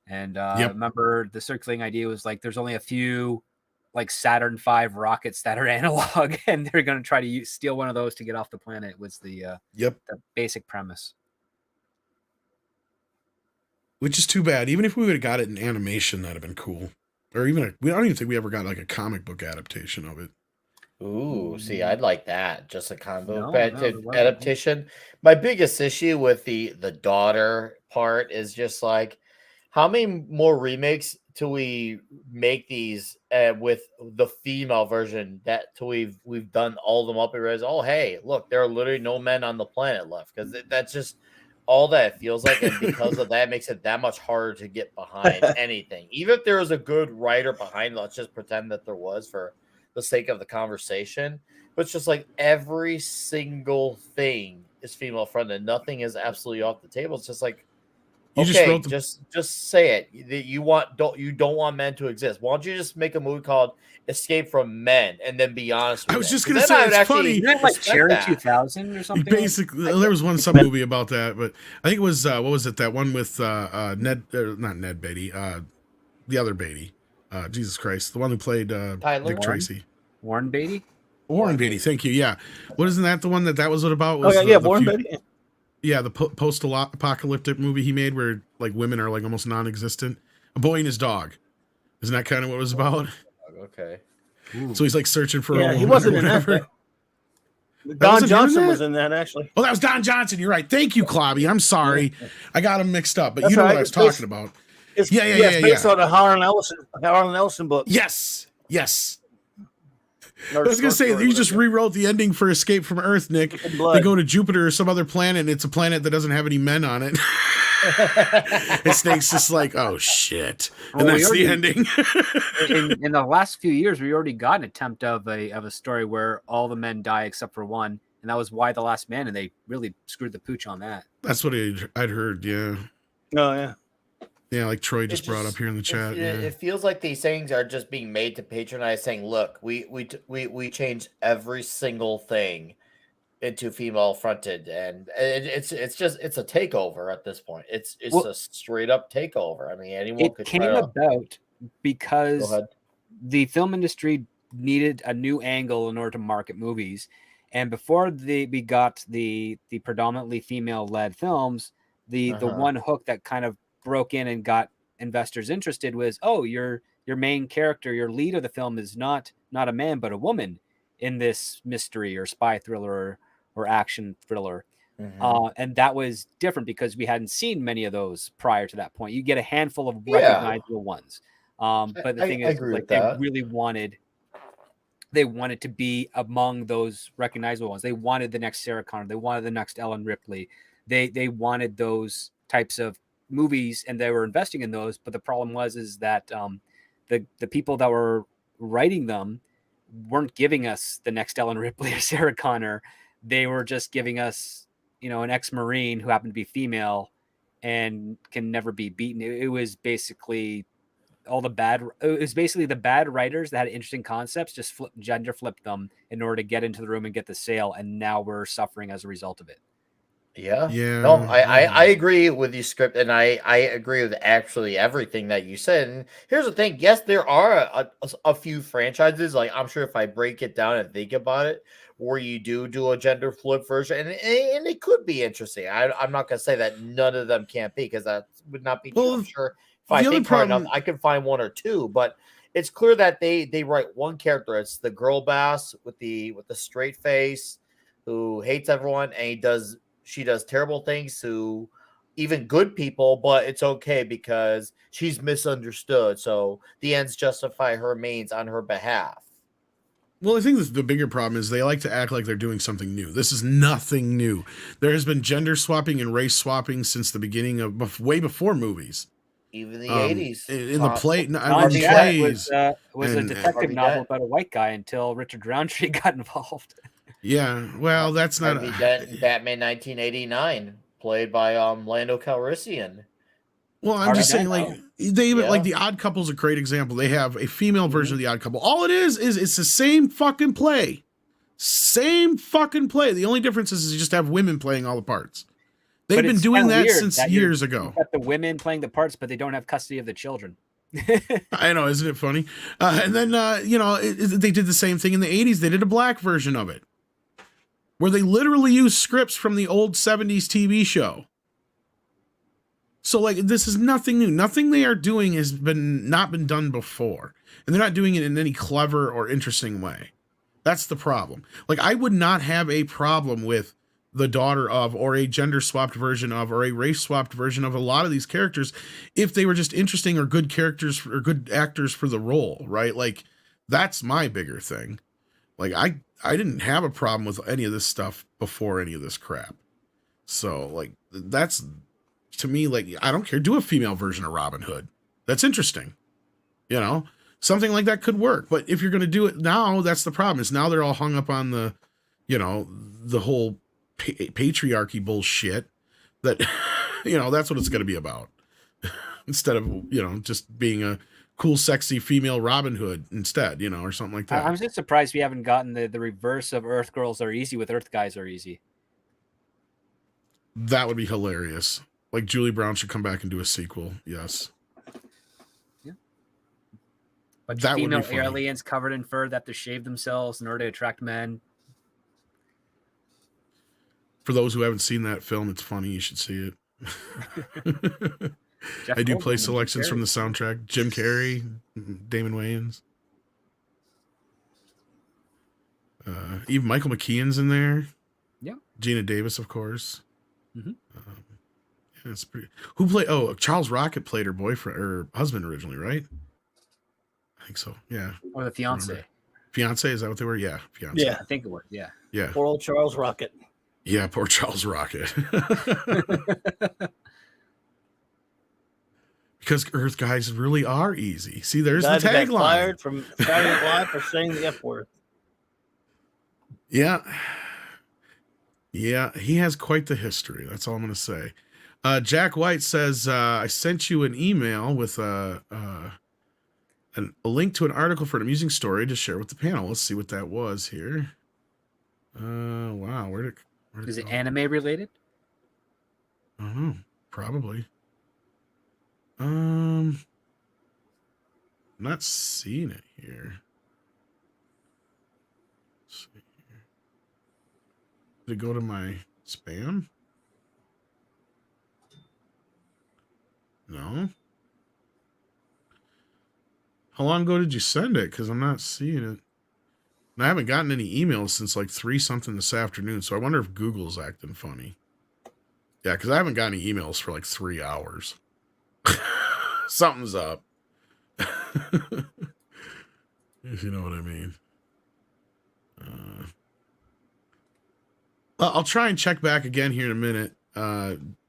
[SPEAKER 5] And remember, the circling idea was like there's only a few like Saturn V rockets that are analog, and they're going to try to steal one of those to get off the planet. Was the the basic premise.
[SPEAKER 1] Which is too bad. Even if we would have got it in animation, that'd have been cool. Or even I don't even think we ever got like a comic book adaptation of it.
[SPEAKER 3] Ooh, see, I'd like that. Just a combo
[SPEAKER 5] No, there wasn't.
[SPEAKER 3] adaptation. My biggest issue with the daughter part is just like, how many more remakes till we make these with the female version that till we've done all of them up and realize, oh hey, look, there are literally no men on the planet left, because that's just all that it feels like, and because of that, it makes it that much harder to get behind anything. Even if there was a good writer behind, let's just pretend that there was for the sake of the conversation, but it's just like every single thing is female fronted. Nothing is absolutely off the table. It's just like,
[SPEAKER 1] You
[SPEAKER 3] okay,
[SPEAKER 1] just wrote
[SPEAKER 3] just say it. That you don't want men to exist. Why don't you just make a movie called Escape from Men and then be honest with
[SPEAKER 1] I was
[SPEAKER 3] it?
[SPEAKER 1] just
[SPEAKER 3] 'Cause
[SPEAKER 1] gonna
[SPEAKER 3] then I
[SPEAKER 1] say,
[SPEAKER 3] would
[SPEAKER 1] it's
[SPEAKER 3] actually
[SPEAKER 1] funny.
[SPEAKER 5] Isn't that like
[SPEAKER 3] respect
[SPEAKER 5] Cherry
[SPEAKER 3] that.
[SPEAKER 5] 2000 or something?
[SPEAKER 1] Basically, there was one sub movie about that, but I think it was what was it? That one with Ned, not Ned Beatty, the other Beatty, Jesus Christ, the one who played
[SPEAKER 3] Tyler
[SPEAKER 1] Dick
[SPEAKER 3] Warren?
[SPEAKER 1] Tracy,
[SPEAKER 5] Warren Beatty?
[SPEAKER 1] Warren Beatty. Thank you. Yeah, what isn't that the one that was what about?
[SPEAKER 4] Oh
[SPEAKER 1] Was
[SPEAKER 4] yeah,
[SPEAKER 1] the
[SPEAKER 4] Warren
[SPEAKER 1] few-
[SPEAKER 4] Beatty.
[SPEAKER 1] Yeah, the post-apocalyptic movie he made where like women are like almost non-existent. A Boy and His Dog. Isn't that kind of what it was about?
[SPEAKER 3] Okay.
[SPEAKER 1] So he's like searching for a
[SPEAKER 4] Yeah,
[SPEAKER 1] woman
[SPEAKER 4] he wasn't
[SPEAKER 1] or
[SPEAKER 4] in that.
[SPEAKER 1] whatever.
[SPEAKER 4] Don
[SPEAKER 1] wasn't him in
[SPEAKER 4] Johnson
[SPEAKER 1] that?
[SPEAKER 4] was in that actually.
[SPEAKER 1] Oh, that was Don Johnson. You're right. Thank you, Clobby. I'm sorry. I got him mixed up, but
[SPEAKER 4] That's
[SPEAKER 1] you know
[SPEAKER 4] all
[SPEAKER 1] what
[SPEAKER 4] right.
[SPEAKER 1] I was
[SPEAKER 4] It's based-
[SPEAKER 1] talking about.
[SPEAKER 4] It's,
[SPEAKER 1] Yeah,
[SPEAKER 4] it's based on a Harlan Ellison book.
[SPEAKER 1] Yes.
[SPEAKER 4] Or
[SPEAKER 1] I was gonna
[SPEAKER 4] short
[SPEAKER 1] say
[SPEAKER 4] story,
[SPEAKER 1] you just
[SPEAKER 4] whatever.
[SPEAKER 1] rewrote the ending for Escape from Earth, Nick.
[SPEAKER 4] In blood.
[SPEAKER 1] They go to Jupiter or some other planet, and it's a planet that doesn't have any men on it. And Snake's just like, oh shit, and
[SPEAKER 5] Well, we
[SPEAKER 1] that's the
[SPEAKER 5] already-
[SPEAKER 1] ending.
[SPEAKER 5] in the last few years, we already got an attempt of a story where all the men die except for one, and that was Why the Last Man, and they really screwed the pooch on that.
[SPEAKER 1] That's what I'd heard. Yeah,
[SPEAKER 4] Oh yeah.
[SPEAKER 1] yeah, like Troy just
[SPEAKER 3] It
[SPEAKER 1] brought up here in the chat.
[SPEAKER 3] It feels like these things are just being made to patronize, saying, "Look, we changed every single thing into female fronted," and it's a takeover at this point. It's a straight up takeover. I mean, anyone
[SPEAKER 5] It
[SPEAKER 3] could
[SPEAKER 5] came
[SPEAKER 3] try to
[SPEAKER 5] about
[SPEAKER 3] go
[SPEAKER 5] because
[SPEAKER 3] ahead.
[SPEAKER 5] the film industry needed a new angle in order to market movies, and before we got the predominantly female led films, the one hook that kind of broke in and got investors interested was, oh, your main character, your lead of the film is not a man but a woman in this mystery or spy thriller or action thriller. And that was different because we hadn't seen many of those prior to that point. You get a handful of recognizable ones. But the thing is, like, they really wanted to be among those recognizable ones. They wanted the next Sarah Connor. They wanted the next Ellen Ripley. They wanted those types of movies, and they were investing in those. But the problem is that the people that were writing them weren't giving us the next Ellen Ripley or Sarah Connor. They were just giving us, an ex-Marine who happened to be female and can never be beaten. It was basically the bad writers that had interesting concepts, just gender flipped them in order to get into the room and get the sale. And now we're suffering as a result of it.
[SPEAKER 3] Yeah.
[SPEAKER 1] Yeah.
[SPEAKER 3] No, I agree with you, Script, and I agree with actually everything that you said. And here's the thing: yes, there are a few franchises. Like, I'm sure if I break it down and think about it, where you do a gender flip version, and it could be interesting. I'm not gonna say that none of them can't be, because that would not be true. I'm sure if I think hard enough, I can find one or two. But it's clear that they write one character. It's the girl boss with the straight face who hates everyone, and she does terrible things to even good people, but it's okay because she's misunderstood. So the ends justify her means on her behalf.
[SPEAKER 1] Well, I think the bigger problem is they like to act like they're doing something new. This is nothing new. There has been gender swapping and race swapping since the beginning of way before movies.
[SPEAKER 3] Even the 80s.
[SPEAKER 1] In the play, in
[SPEAKER 3] Harvey
[SPEAKER 5] Dent
[SPEAKER 1] plays,
[SPEAKER 5] was a
[SPEAKER 1] and-
[SPEAKER 5] detective
[SPEAKER 3] Harvey
[SPEAKER 5] novel
[SPEAKER 3] Dent.
[SPEAKER 5] about a white guy until Richard Roundtree got involved.
[SPEAKER 1] yeah. Well, that's not.
[SPEAKER 3] Harvey Dent in Batman 1989, played by Lando Calrissian.
[SPEAKER 1] Well, I'm
[SPEAKER 5] Harvey
[SPEAKER 1] just saying,
[SPEAKER 5] Dent,
[SPEAKER 1] like they even
[SPEAKER 3] Yeah.
[SPEAKER 1] like the Odd Couple is a great example. They have a female version of the Odd Couple. All it is it's the same fucking play, same fucking play. The only difference is you just have women playing all the parts. They've
[SPEAKER 5] But
[SPEAKER 1] been
[SPEAKER 5] it's
[SPEAKER 1] doing
[SPEAKER 5] kinda
[SPEAKER 1] that
[SPEAKER 5] weird
[SPEAKER 1] since
[SPEAKER 5] that
[SPEAKER 1] years
[SPEAKER 5] you've
[SPEAKER 1] ago.
[SPEAKER 5] got the women playing the parts, but they don't have custody of the children.
[SPEAKER 1] I know, isn't it funny? And then they did the same thing in the 80s. They did a black version of it, where they literally used scripts from the old 70s TV show. So like this is nothing new. Nothing they are doing has not been done before. And they're not doing it in any clever or interesting way. That's the problem. Like I would not have a problem with the daughter of, or a gender swapped version of, or a race swapped version of a lot of these characters if they were just interesting or good characters or good actors for the role, right? Like that's my bigger thing. Like I didn't have a problem with any of this stuff before any of this crap. So like that's, to me, like, I don't care. Do a female version of Robin Hood. That's interesting. You know, something like that could work. But if you're going to do it now, that's the problem. Is now they're all hung up on the, the whole patriarchy bullshit that, that's what it's going to be about. Instead of, just being a cool, sexy female Robin Hood instead, or something like that.
[SPEAKER 5] I'm just surprised we haven't gotten the reverse of Earth Girls Are Easy with Earth Guys Are Easy.
[SPEAKER 1] That would be hilarious. Like Julie Brown should come back and do a sequel. Yes.
[SPEAKER 5] Yeah. But
[SPEAKER 1] That would be
[SPEAKER 5] female
[SPEAKER 1] funny.
[SPEAKER 5] aliens covered in fur that have to shave themselves in order to attract men.
[SPEAKER 1] For those who haven't seen that film, it's funny. You should see it.
[SPEAKER 5] Jeff
[SPEAKER 1] I do
[SPEAKER 5] Goldblum
[SPEAKER 1] play
[SPEAKER 5] and Jim
[SPEAKER 1] selections from
[SPEAKER 5] Carrey.
[SPEAKER 1] the soundtrack. Jim Carrey, Damon Wayans. Even Michael McKean's in there.
[SPEAKER 5] Yeah.
[SPEAKER 1] Gina Davis, of course.
[SPEAKER 5] Mhm.
[SPEAKER 1] Yeah, it's pretty. Who played? Oh, Charles Rocket played her boyfriend or husband originally, right? I think so. Yeah.
[SPEAKER 5] Or the fiance.
[SPEAKER 1] Remember. Fiance, is that what they were? Yeah, fiance.
[SPEAKER 4] Yeah.
[SPEAKER 5] I think it was. Yeah.
[SPEAKER 1] Yeah.
[SPEAKER 4] Poor old Charles Rocket.
[SPEAKER 1] Yeah, poor Charles Rocket. Because Earth guys really are easy. See, there's
[SPEAKER 4] Guy
[SPEAKER 1] the
[SPEAKER 4] that got
[SPEAKER 1] tagline.
[SPEAKER 4] fired from Saturday Night Live for saying the F word.
[SPEAKER 1] Yeah. Yeah, he has quite the history. That's all I'm going to say. Jack White says, I sent you an email with a link to an article for an amusing story to share with the panel. Let's see what that was here. Wow, where'd it
[SPEAKER 5] Is it
[SPEAKER 1] go?
[SPEAKER 5] anime related?
[SPEAKER 1] Oh, probably. Not seeing it here. Let's see here. Did it go to my spam? No. How long ago did you send it? Because I'm not seeing it. And I haven't gotten any emails since like 3 something this afternoon. So I wonder if Google's acting funny. Yeah, because I haven't gotten any emails for like 3 hours. Something's up. If you know what I mean. I'll try and check back again here in a minute.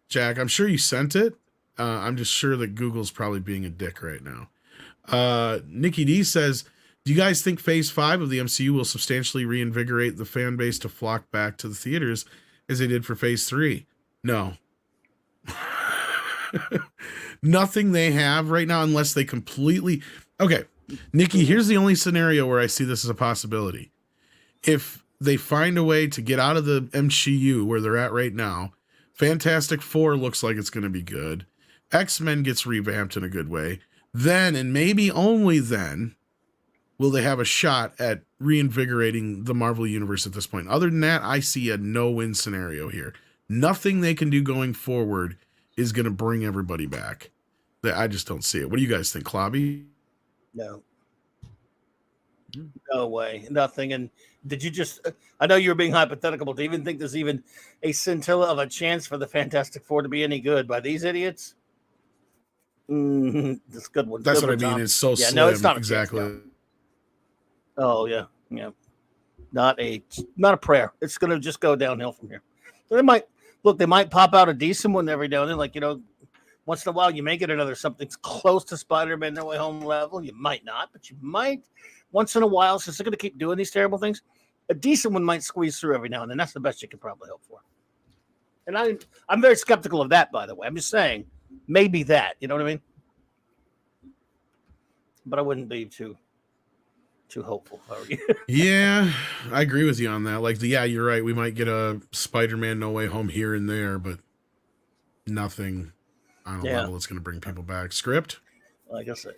[SPEAKER 1] Jack, I'm sure you sent it. I'm just sure that Google's probably being a dick right now. Nikki D says, do you guys think phase 5 of the MCU will substantially reinvigorate the fan base to flock back to the theaters as they did for phase 3? No. Nothing they have right now, unless they completely... Okay, Nikki, here's the only scenario where I see this as a possibility. If they find a way to get out of the MCU where they're at right now, Fantastic Four looks like it's going to be good. X-Men gets revamped in a good way. Then, and maybe only then, will they have a shot at reinvigorating the Marvel Universe at this point. Other than that, I see a no-win scenario here. Nothing they can do going forward is going to bring everybody back. I just don't see it. What do you guys think, Klobby?
[SPEAKER 4] No. No way. Nothing. And did you just, I know you were being hypothetical, but do you even think there's even a scintilla of a chance for the Fantastic Four to be any good by these idiots? That's a good one.
[SPEAKER 1] That's
[SPEAKER 4] Good
[SPEAKER 1] what I
[SPEAKER 4] one,
[SPEAKER 1] mean.
[SPEAKER 4] Tom.
[SPEAKER 1] It's so
[SPEAKER 4] Yeah,
[SPEAKER 1] slim.
[SPEAKER 4] no, it's not a chance,
[SPEAKER 1] exactly.
[SPEAKER 4] no. Oh, yeah. Yeah. not a prayer. It's going to just go downhill from here. They might pop out a decent one every now and then, like, once in a while you may get another something close to Spider-Man No Way Home level. You might not, but you might. Once in a while, since they're going to keep doing these terrible things, a decent one might squeeze through every now and then. That's the best you can probably hope for. And I'm very skeptical of that, by the way. I'm just saying, maybe that. You know what I mean? But I wouldn't be too hopeful.
[SPEAKER 1] Yeah, I agree with you on that. Like, you're right. We might get a Spider-Man No Way Home here and there, but nothing on a level that's going to bring people back. Script?
[SPEAKER 4] Like I said,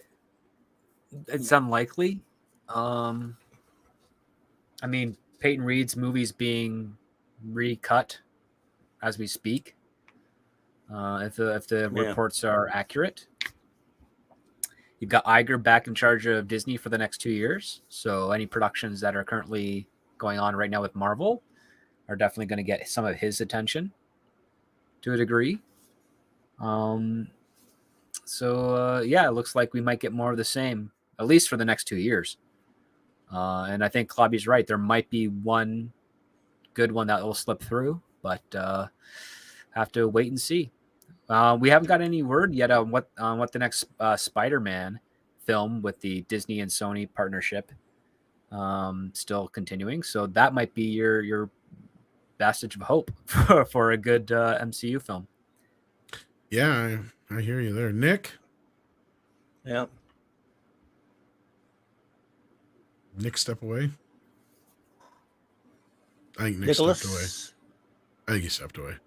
[SPEAKER 5] it's unlikely. I mean, Peyton Reed's movie's being recut as we speak. If the reports are accurate. You've got Iger back in charge of Disney for the next 2 years. So any productions that are currently going on right now with Marvel are definitely going to get some of his attention to a degree. It looks like we might get more of the same, at least for the next 2 years. And I think Klobby's right. There might be one good one that will slip through, but have to wait and see. We haven't got any word yet on what the next Spider-Man film with the Disney and Sony partnership still continuing. So that might be your vestige of hope for a good MCU film.
[SPEAKER 1] Yeah, I hear you there. Nick?
[SPEAKER 4] Yeah.
[SPEAKER 1] Nick, step away. I think Nick stepped away. I think he stepped away.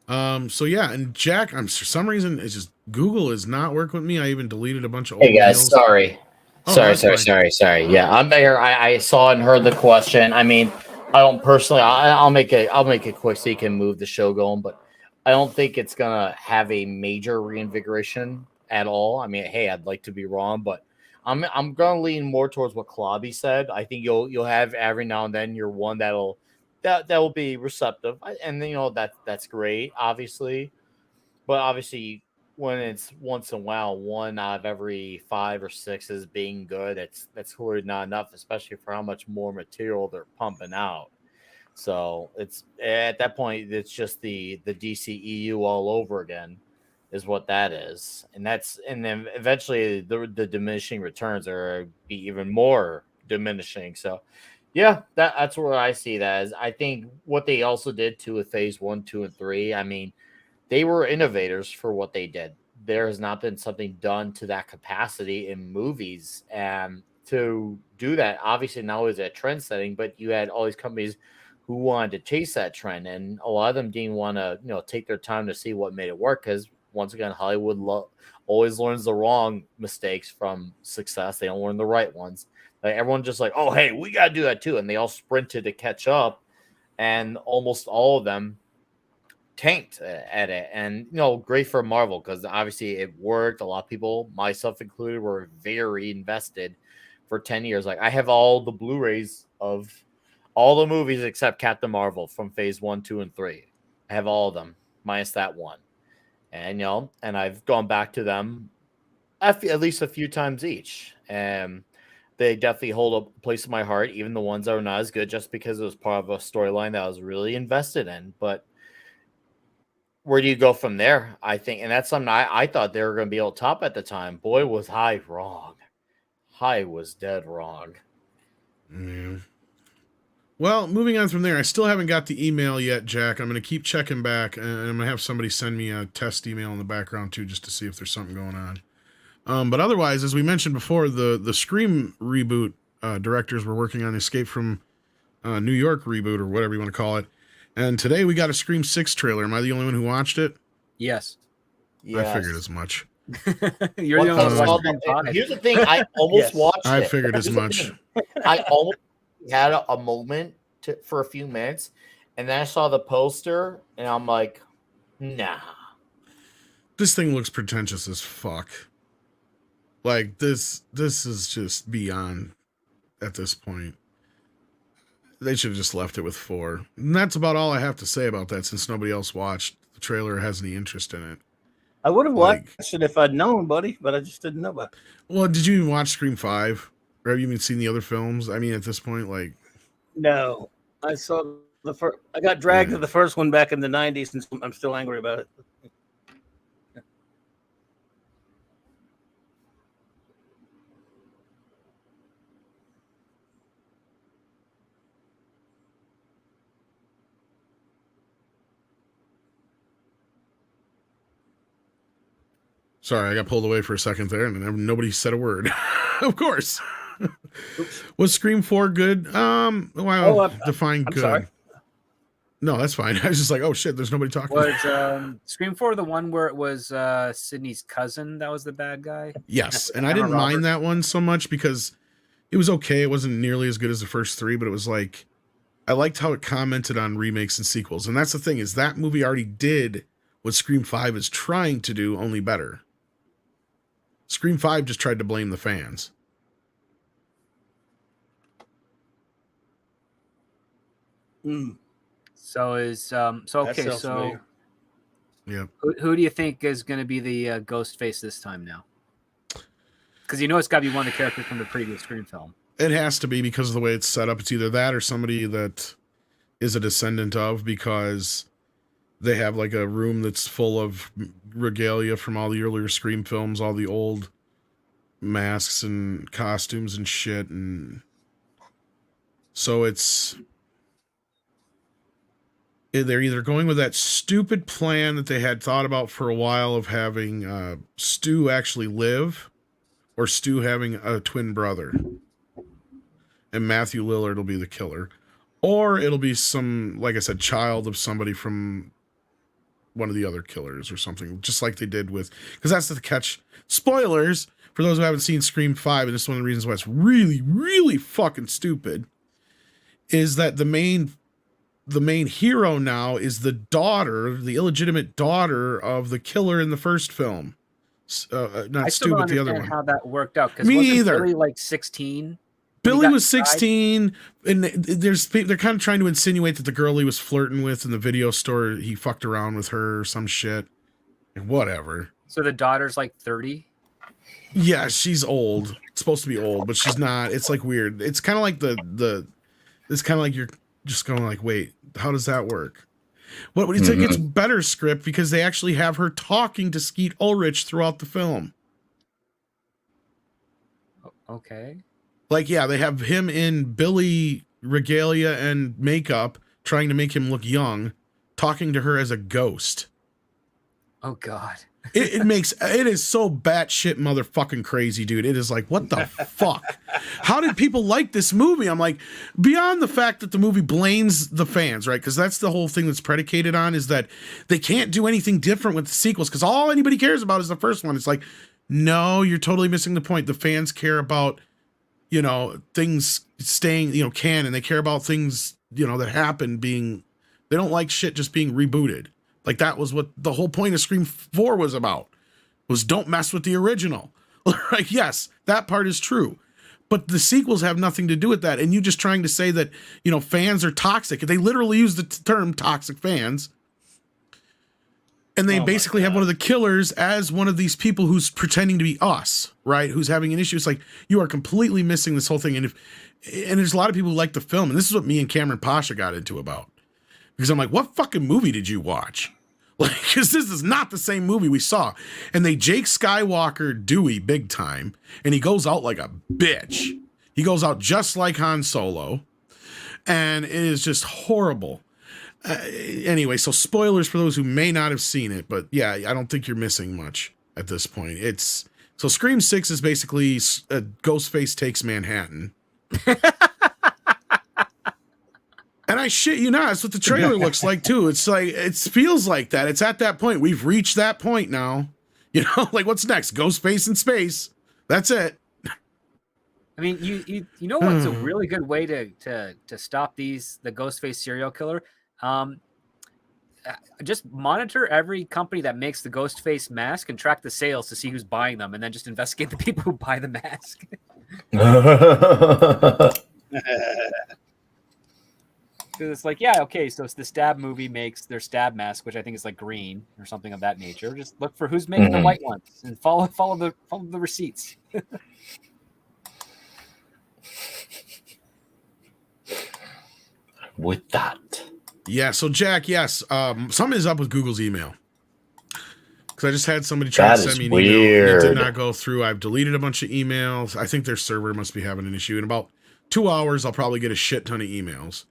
[SPEAKER 1] And Jack, for some reason, it's just Google is not working with me. I even deleted a bunch of old
[SPEAKER 3] Hey guys,
[SPEAKER 1] mails.
[SPEAKER 3] sorry.
[SPEAKER 1] Fine.
[SPEAKER 3] Yeah, I'm there. I saw and heard the question. I mean, I don't personally. I'll make it quick so you can move the show going. But I don't think it's gonna have a major reinvigoration at all. I mean, hey, I'd like to be wrong, but I'm gonna lean more towards what Klobby said. I think you'll have every now and then your one that will be receptive, and that's great, obviously. But obviously, when it's once in a while, one out of every 5 or 6 is being good. That's clearly not enough, especially for how much more material they're pumping out. So it's at that point, it's just the DCEU all over again, is what that is, and then eventually the diminishing returns are be even more diminishing. So. Yeah, that's where I see that as. I think what they also did too with phase 1, 2, and 3. I mean, they were innovators for what they did. There has not been something done to that capacity in movies, and to do that, obviously not only is that trend setting, but you had all these companies who wanted to chase that trend, and a lot of them didn't want to, take their time to see what made it work, because once again, Hollywood always learns the wrong mistakes from success. They don't learn the right ones. Like everyone just like, oh, hey, we got to do that too. And they all sprinted to catch up, and almost all of them tanked at it. And, great for Marvel because obviously it worked. A lot of people, myself included, were very invested for 10 years. Like I have all the Blu-rays of all the movies except Captain Marvel from phase 1, 2, and 3. I have all of them minus that one. And, and I've gone back to them at least a few times each. And they definitely hold a place in my heart, even the ones that are not as good, just because it was part of a storyline that I was really invested in. But where do you go from there? I think, and that's something I thought they were going to be able to top at the time. Boy, was I wrong. I was dead wrong.
[SPEAKER 1] Yeah. Well, moving on from there, I still haven't got the email yet, Jack. I'm going to keep checking back, and I'm going to have somebody send me a test email in the background, too, just to see if there's something going on. But otherwise, as we mentioned before, the Scream reboot directors were working on Escape from New York reboot, or whatever you want to call it. And today we got a Scream 6 trailer. Am I the only one who watched it?
[SPEAKER 5] Yes.
[SPEAKER 1] I figured as much.
[SPEAKER 5] You're the only one who watched
[SPEAKER 3] Here's the thing. I almost watched it.
[SPEAKER 1] I figured as much.
[SPEAKER 3] I almost had a moment for a few minutes, and then I saw the poster, and I'm like, nah.
[SPEAKER 1] This thing looks pretentious as fuck. Like, this is just beyond at this point. They should have just left it with 4. And that's about all I have to say about that, since nobody else watched the trailer or has any interest in it.
[SPEAKER 4] I would have watched it if I'd known, buddy, but I just didn't know about it.
[SPEAKER 1] Well, did you even watch Scream 5? Or have you even seen the other films? I mean, at this point, like...
[SPEAKER 4] No, I saw the first. I got dragged to the first one back in the '90s, and I'm still angry about it.
[SPEAKER 1] Sorry, I got pulled away for a second there, and nobody said a word. Of course. Was Scream 4 good? Define
[SPEAKER 4] I'm
[SPEAKER 1] good.
[SPEAKER 4] sorry.
[SPEAKER 1] No, that's fine. I was just like, oh shit, there's nobody talking.
[SPEAKER 5] Was Scream 4 the one where it was Sydney's cousin that was the bad guy?
[SPEAKER 1] Yes, and I didn't mind that one so much because it was okay. It wasn't nearly as good as the first three, but it was like, I liked how it commented on remakes and sequels. And that's the thing, is that movie already did what Scream 5 is trying to do, only better. Scream 5 just tried to blame the fans.
[SPEAKER 5] So okay, so
[SPEAKER 1] yeah,
[SPEAKER 5] who do you think is going to be the ghost face this time now? Because you know it's got to be one of the characters from the previous Scream film.
[SPEAKER 1] It has to be because of the way it's set up. It's either that or somebody that is a descendant of, because they have like a room that's full of regalia from all the earlier Scream films, all the old masks and costumes and shit. And so they're either going with that stupid plan that they had thought about for a while of having Stu actually live, or Stu having a twin brother. And Matthew Lillard will be the killer. Or it'll be some, like I said, child of somebody from one of the other killers or something, just like they did with, because that's the catch. Spoilers for those who haven't seen Scream 5, and this is one of the reasons why it's really, really fucking stupid, is that the main hero now is the daughter, the illegitimate daughter of the killer in the first film. Not Stu, but the other one.
[SPEAKER 5] How that worked out?
[SPEAKER 1] Me either.
[SPEAKER 5] Billy like 16.
[SPEAKER 1] Billy was 16, and they're kind of trying to insinuate that the girl he was flirting with in the video store, he fucked around with her or some shit. Whatever.
[SPEAKER 5] So the daughter's like 30?
[SPEAKER 1] Yeah, she's old. It's supposed to be old, but she's not. It's like weird. It's kind of like it's kind of like you're just going like, wait, how does that work? Well, it's like it's better script because they actually have her talking to Skeet Ulrich throughout the film.
[SPEAKER 5] Okay.
[SPEAKER 1] Like, yeah, they have him in Billy regalia and makeup, trying to make him look young, talking to her as a ghost.
[SPEAKER 5] Oh God.
[SPEAKER 1] It is so batshit motherfucking crazy, dude. It is like, what the fuck? How did people like this movie? I'm like, beyond the fact that the movie blames the fans, right? Because that's the whole thing that's predicated on, is that they can't do anything different with the sequels because all anybody cares about is the first one. It's like, no, you're totally missing the point. The fans care about, things staying, canon. They care about things, that happen being, they don't like shit just being rebooted. Like, that was what the whole point of Scream 4 was about, was don't mess with the original. Like, yes, that part is true. But the sequels have nothing to do with that. And you just trying to say that, fans are toxic. They literally use the term toxic fans. And they basically have one of the killers as one of these people who's pretending to be us, right? Who's having an issue. It's like, you are completely missing this whole thing. And there's a lot of people who like the film. And this is what me and Cameron Pasha got into about. Because I'm like, what fucking movie did you watch? Like, because this is not the same movie we saw. And they Jake Skywalker Dewey big time. And he goes out like a bitch. He goes out just like Han Solo. And it is just horrible. Anyway, so spoilers for those who may not have seen it. But yeah, I don't think you're missing much at this point. So Scream 6 is basically Ghostface takes Manhattan. And I shit you not, that's what the trailer looks like too. It's like, it feels like that. It's at that point. We've reached that point now. Like, what's next? Ghostface in space. That's it.
[SPEAKER 5] I mean, you know what's a really good way to stop the Ghostface serial killer? Just monitor every company that makes the Ghostface mask and track the sales to see who's buying them, and then just investigate the people who buy the mask. Because it's like, yeah, okay, so it's the Stab movie makes their Stab mask, which I think is like green or something of that nature. Just look for who's making the white ones and follow the receipts.
[SPEAKER 3] with that.
[SPEAKER 1] Yeah. So Jack, yes, something is up with Google's email. Because I just had somebody try
[SPEAKER 3] That
[SPEAKER 1] to
[SPEAKER 3] is
[SPEAKER 1] send me an email and it did
[SPEAKER 3] weird.
[SPEAKER 1] not go through. I've deleted a bunch of emails. I think their server must be having an issue. In about 2 hours, I'll probably get a shit ton of emails.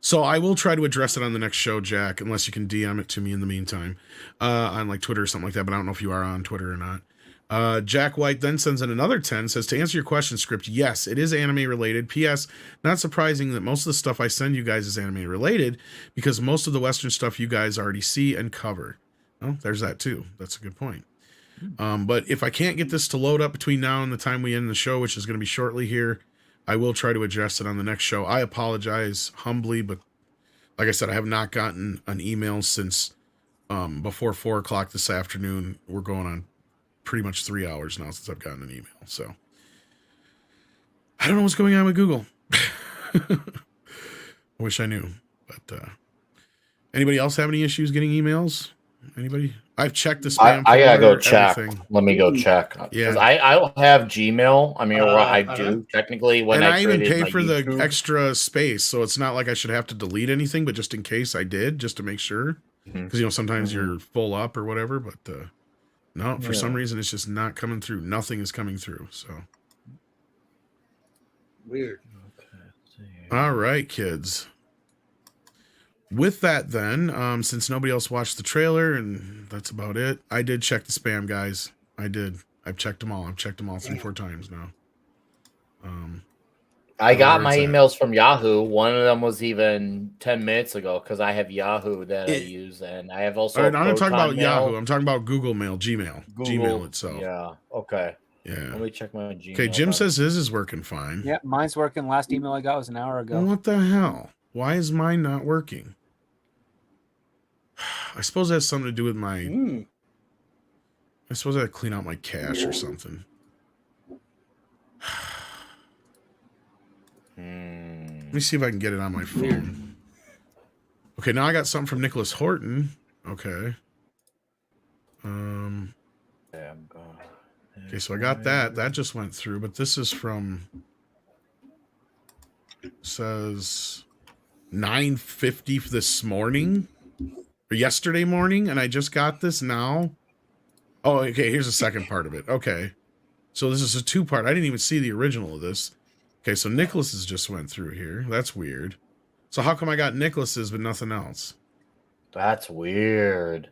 [SPEAKER 1] So I will try to address it on the next show, Jack, unless you can DM it to me in the meantime on like Twitter or something like that. But I don't know if you are on Twitter or not. Jack White then sends in another 10, says, to answer your question, Script, yes, it is anime related. P.S. Not surprising that most of the stuff I send you guys is anime related because most of the Western stuff you guys already see and cover. Oh, there's that too. That's a good point. But if I can't get this to load up between now and the time we end the show, which is going to be shortly here, I will try to address it on the next show. I apologize humbly, but like I said, I have not gotten an email since before 4 o'clock this afternoon. We're going on pretty much 3 hours now since I've gotten an email. So I don't know what's going on with Google. I wish I knew. But anybody else have any issues getting emails? Anybody? I've checked the spam
[SPEAKER 3] I gotta go
[SPEAKER 1] folder,
[SPEAKER 3] check.
[SPEAKER 1] everything.
[SPEAKER 3] Let me go check.
[SPEAKER 1] Yeah.
[SPEAKER 3] 'Cause I don't have Gmail. I mean, or I do technically when
[SPEAKER 1] And
[SPEAKER 3] I
[SPEAKER 1] I even
[SPEAKER 3] created
[SPEAKER 1] pay
[SPEAKER 3] my
[SPEAKER 1] for the
[SPEAKER 3] YouTube.
[SPEAKER 1] extra space, so it's not like I should have to delete anything, but just in case I did, just to make sure. Because, you know, sometimes you're full up or whatever, but no, for some reason, it's just not coming through. Nothing is coming through, so.
[SPEAKER 4] Weird.
[SPEAKER 1] All right, kids. With that, then, since nobody else watched the trailer, and that's about it, I did check the spam, guys. I did. I've checked them all. I've checked them all 3-4 times now.
[SPEAKER 3] I got
[SPEAKER 1] where
[SPEAKER 3] my
[SPEAKER 1] it's at.
[SPEAKER 3] emails from Yahoo. One of them was even 10 minutes ago because I have Yahoo that I use, and I have also.
[SPEAKER 1] All right, I'm not talking about
[SPEAKER 3] Proton Mail.
[SPEAKER 1] Yahoo. I'm talking about Google Mail, Gmail itself.
[SPEAKER 3] Yeah. Okay.
[SPEAKER 1] Yeah.
[SPEAKER 3] Let me check my Gmail.
[SPEAKER 1] Okay, Jim
[SPEAKER 3] then.
[SPEAKER 1] says his is working fine.
[SPEAKER 5] Yeah, mine's working. Last email I got was an hour ago.
[SPEAKER 1] Well, what the hell? Why is mine not working? I suppose it has something to do with my... I suppose I had to clean out my cache or something. Let me see if I can get it on my phone. Okay, now I got something from Nicholas Horton. Okay. Okay, so I got that. That just went through, but this is from... says 9:50 this morning or yesterday morning, and I just got this now. Oh, okay, here's the second part of it. Okay, so this is a 2-part. I didn't even see the original of this. Okay, so Nicholas's just went through here. That's weird. So how come I got Nicholas's but nothing else?
[SPEAKER 3] That's weird.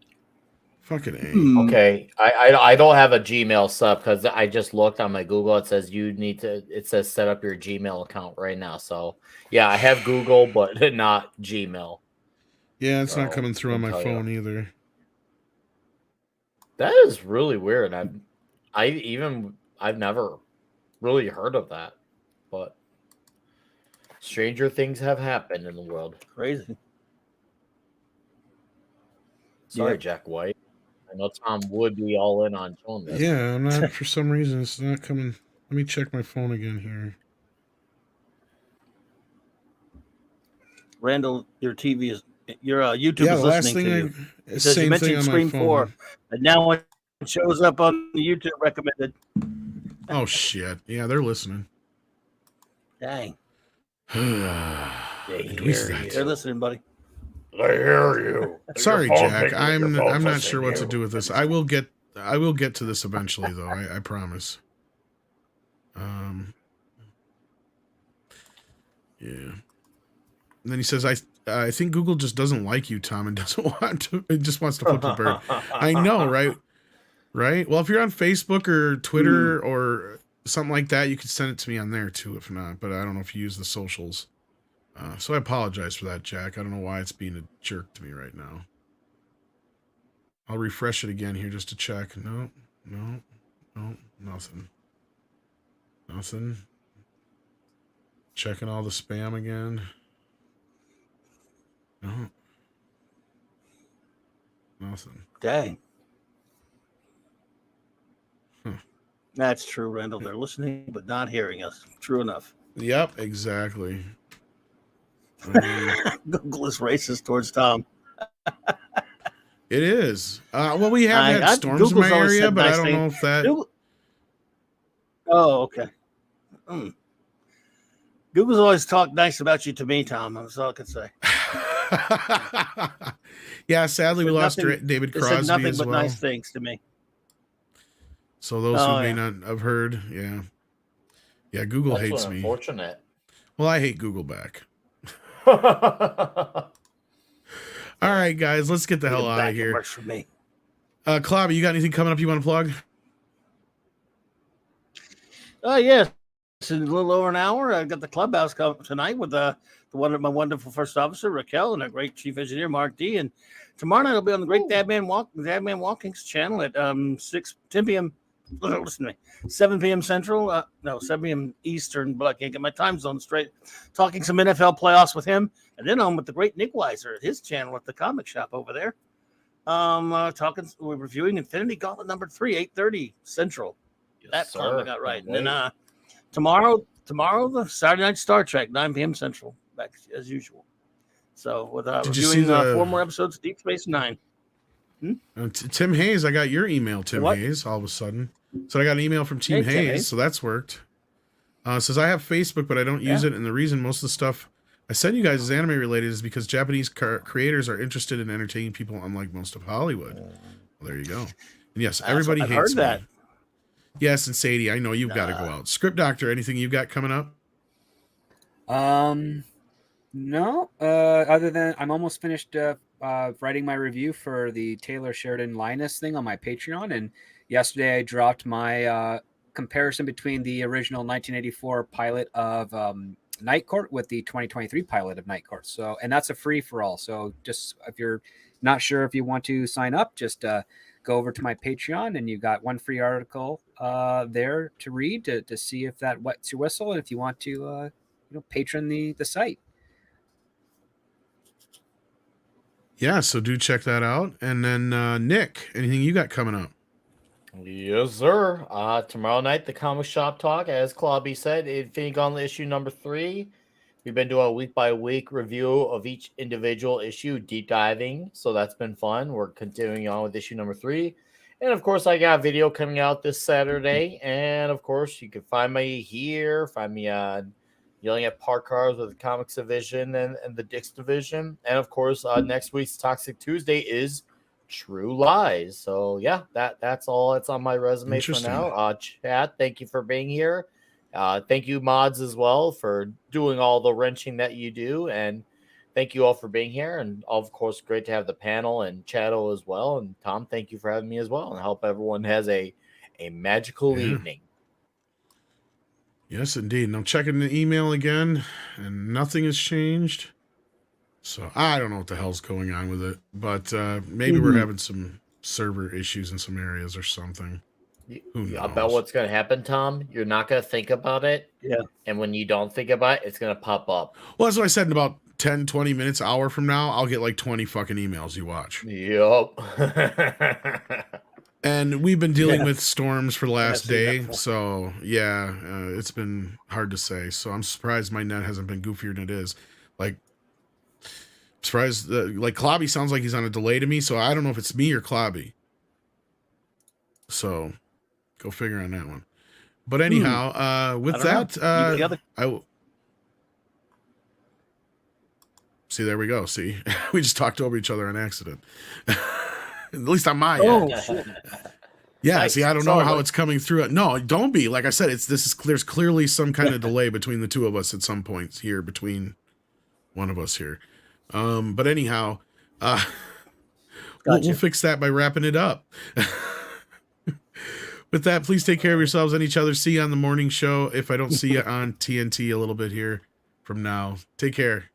[SPEAKER 1] Fucking A.
[SPEAKER 3] Okay, I don't have a Gmail sub because I just looked on my Google. It says you need to. It says set up your Gmail account right now. So yeah, I have Google, but not Gmail.
[SPEAKER 1] Yeah, it's not
[SPEAKER 3] So,
[SPEAKER 1] coming through on my
[SPEAKER 3] I'll tell you.
[SPEAKER 1] phone either.
[SPEAKER 3] That is really weird. I've never really heard of that, but stranger things have happened in the world.
[SPEAKER 4] Crazy.
[SPEAKER 3] Sorry,
[SPEAKER 4] Yeah.
[SPEAKER 3] Jack White. I know Tom would be all in on showing this.
[SPEAKER 1] Yeah, I'm not, for some reason, it's not coming. Let me check my phone again here.
[SPEAKER 4] Randall, your TV is your YouTube
[SPEAKER 1] Yeah,
[SPEAKER 4] is
[SPEAKER 1] the last
[SPEAKER 4] listening
[SPEAKER 1] thing
[SPEAKER 4] to you. It says you
[SPEAKER 1] same thing
[SPEAKER 4] mentioned
[SPEAKER 1] on my
[SPEAKER 4] Scream
[SPEAKER 1] phone.
[SPEAKER 4] 4, and now it shows up on the YouTube recommended.
[SPEAKER 1] Oh shit! Yeah, they're listening.
[SPEAKER 4] Dang,
[SPEAKER 1] And who's that?
[SPEAKER 4] they're listening, buddy.
[SPEAKER 3] I hear you.
[SPEAKER 1] Sorry,
[SPEAKER 3] Your phone
[SPEAKER 1] Jack.
[SPEAKER 3] thinks your
[SPEAKER 1] I'm
[SPEAKER 3] phone's
[SPEAKER 1] not sure what to
[SPEAKER 3] listening
[SPEAKER 1] do with this. I will get to this eventually, though. I promise. Yeah. And then he says, I think Google just doesn't like you, Tom, and doesn't want to. It just wants to flip the bird. I know, right? Right. Well, if you're on Facebook or Twitter or something like that, you could send it to me on there too. If not, but I don't know if you use the socials. So I apologize for that, Jack. I don't know why it's being a jerk to me right now. I'll refresh it again here just to check. No, nothing. Nothing. Checking all the spam again. No. Nothing.
[SPEAKER 4] Dang.
[SPEAKER 1] Huh.
[SPEAKER 4] That's true, Randall. They're listening but not hearing us. True enough.
[SPEAKER 1] Yep, exactly.
[SPEAKER 4] Google is racist towards Tom.
[SPEAKER 1] It is. Well, we have had storms
[SPEAKER 4] Google's
[SPEAKER 1] in my
[SPEAKER 4] always
[SPEAKER 1] area,
[SPEAKER 4] said
[SPEAKER 1] but I
[SPEAKER 4] nice
[SPEAKER 1] don't
[SPEAKER 4] things.
[SPEAKER 1] know if that...
[SPEAKER 4] Google- Oh, okay. Google's always talked nice about you to me, Tom. That's all I can say.
[SPEAKER 1] Yeah, sadly, we
[SPEAKER 4] Said
[SPEAKER 1] lost
[SPEAKER 4] nothing-
[SPEAKER 1] David
[SPEAKER 4] They said
[SPEAKER 1] Crosby
[SPEAKER 4] nothing
[SPEAKER 1] as
[SPEAKER 4] but
[SPEAKER 1] well.
[SPEAKER 4] nice things to me.
[SPEAKER 1] So those
[SPEAKER 4] Oh,
[SPEAKER 1] who may
[SPEAKER 4] yeah.
[SPEAKER 1] not have heard, yeah, Google
[SPEAKER 3] That's
[SPEAKER 1] hates me.
[SPEAKER 3] unfortunate.
[SPEAKER 1] Well, I hate Google back.
[SPEAKER 3] All
[SPEAKER 1] All right, guys, let's get the hell
[SPEAKER 4] Get
[SPEAKER 1] out
[SPEAKER 4] back,
[SPEAKER 1] of
[SPEAKER 4] it
[SPEAKER 1] here.
[SPEAKER 4] works for me.
[SPEAKER 1] Clobby, you got anything coming up you want to plug?
[SPEAKER 4] Oh, yeah. It's in a little over an hour. I got the clubhouse tonight with my wonderful first officer, Raquel, and a great chief engineer, Mark D. And tomorrow night I'll be on the Great Dadman Walking's channel at 10 p.m. Listen to me. 7 p.m. Central. 7 p.m. Eastern, but I can't get my time zone straight. Talking some NFL playoffs with him. And then I'm with the great Nick Weiser at his channel at the comic shop over there. We're reviewing Infinity Gauntlet number 3, 8:30 Central. That time I got right. And then tomorrow, the Saturday night Star Trek, 9 p.m. Central, back as usual. So with
[SPEAKER 1] Did you see
[SPEAKER 4] reviewing 4 more episodes of Deep Space Nine.
[SPEAKER 1] Tim Hayes, I got your email, Tim
[SPEAKER 4] What?
[SPEAKER 1] Hayes, all of a sudden. So I got an email from Tim
[SPEAKER 4] Hey, Tim
[SPEAKER 1] Hayes,
[SPEAKER 4] Hayes.
[SPEAKER 1] so that's worked. Says, I have Facebook, but I don't use it, and the reason most of the stuff I send you guys is anime related is because Japanese creators are interested in entertaining people, unlike most of Hollywood. Well, there you go. And yes, everybody
[SPEAKER 4] I've
[SPEAKER 1] hates
[SPEAKER 4] heard that.
[SPEAKER 1] me. Yes, and Sadie, I know you've got to go out. Script Doctor, anything you got coming up?
[SPEAKER 5] No. Other than I'm almost finished writing my review for the Taylor Sheridan Linus thing on my Patreon, and yesterday I dropped my comparison between the original 1984 pilot of Night Court with the 2023 pilot of Night Court. So, and that's a free for all. So, just if you're not sure if you want to sign up, just go over to my Patreon, and you've got one free article there to read to see if that wets your whistle, and if you want to patron the site.
[SPEAKER 1] Yeah, so do check that out. And then Nick, anything you got coming up?
[SPEAKER 3] Yes, sir. Tomorrow night, the comic shop talk, as Clobby said, Infinity Gauntlet issue number 3. We've been doing a week-by-week review of each individual issue, deep diving. So that's been fun. We're continuing on with issue number 3. And, of course, I got a video coming out this Saturday. And, of course, you can find me here. Find me on Yelling at Park Cars with the Comics Division and the Dix Division. And, of course, next week's Toxic Tuesday is True Lies. So, yeah, that's all that's on my resume for now. Chad, thank you for being here. Thank you, mods, as well, for doing all the wrenching that you do. And thank you all for being here. And, of course, great to have the panel and Chado as well. And, Tom, thank you for having me as well. And I hope everyone has a magical evening.
[SPEAKER 1] Yes, indeed. And I'm checking the email again, and nothing has changed. So I don't know what the hell's going on with it, but maybe we're having some server issues in some areas or something. Who knows?
[SPEAKER 3] About what's going to happen, Tom? You're not going to think about it.
[SPEAKER 4] Yeah.
[SPEAKER 3] And when you don't think about it, it's going to pop up.
[SPEAKER 1] Well, that's what I said. In about 10, 20 minutes, hour from now, I'll get like 20 fucking emails you watch.
[SPEAKER 3] Yup.
[SPEAKER 1] And we've been dealing with storms for the last day.
[SPEAKER 4] that's-
[SPEAKER 1] So, yeah, it's been hard to say. So I'm surprised my net hasn't been goofier than it is. Like, surprised, like, Clobby sounds like he's on a delay to me. So I don't know if it's me or Clobby. So go figure on that one. But anyhow, with that, see, there we go. See, we just talked over each other on accident. At least on my end.
[SPEAKER 4] shit.
[SPEAKER 1] Yeah,
[SPEAKER 3] Nice.
[SPEAKER 1] see, I don't know
[SPEAKER 3] Sorry,
[SPEAKER 1] how
[SPEAKER 3] bud.
[SPEAKER 1] it's coming through. No, don't be. Like I said, there's clearly some kind of delay between the two of us at some points here, between one of us here. But anyhow, we'll fix that by wrapping it up. With that, please take care of yourselves and each other. See you on the morning show if I don't see you on TNT a little bit here from now. Take care.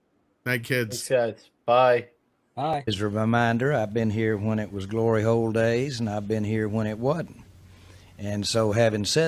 [SPEAKER 1] Night, kids.
[SPEAKER 3] Thanks, guys. Bye.
[SPEAKER 5] Bye.
[SPEAKER 6] As a reminder, I've been here when it was glory hole days, and I've been here when it wasn't. And so having said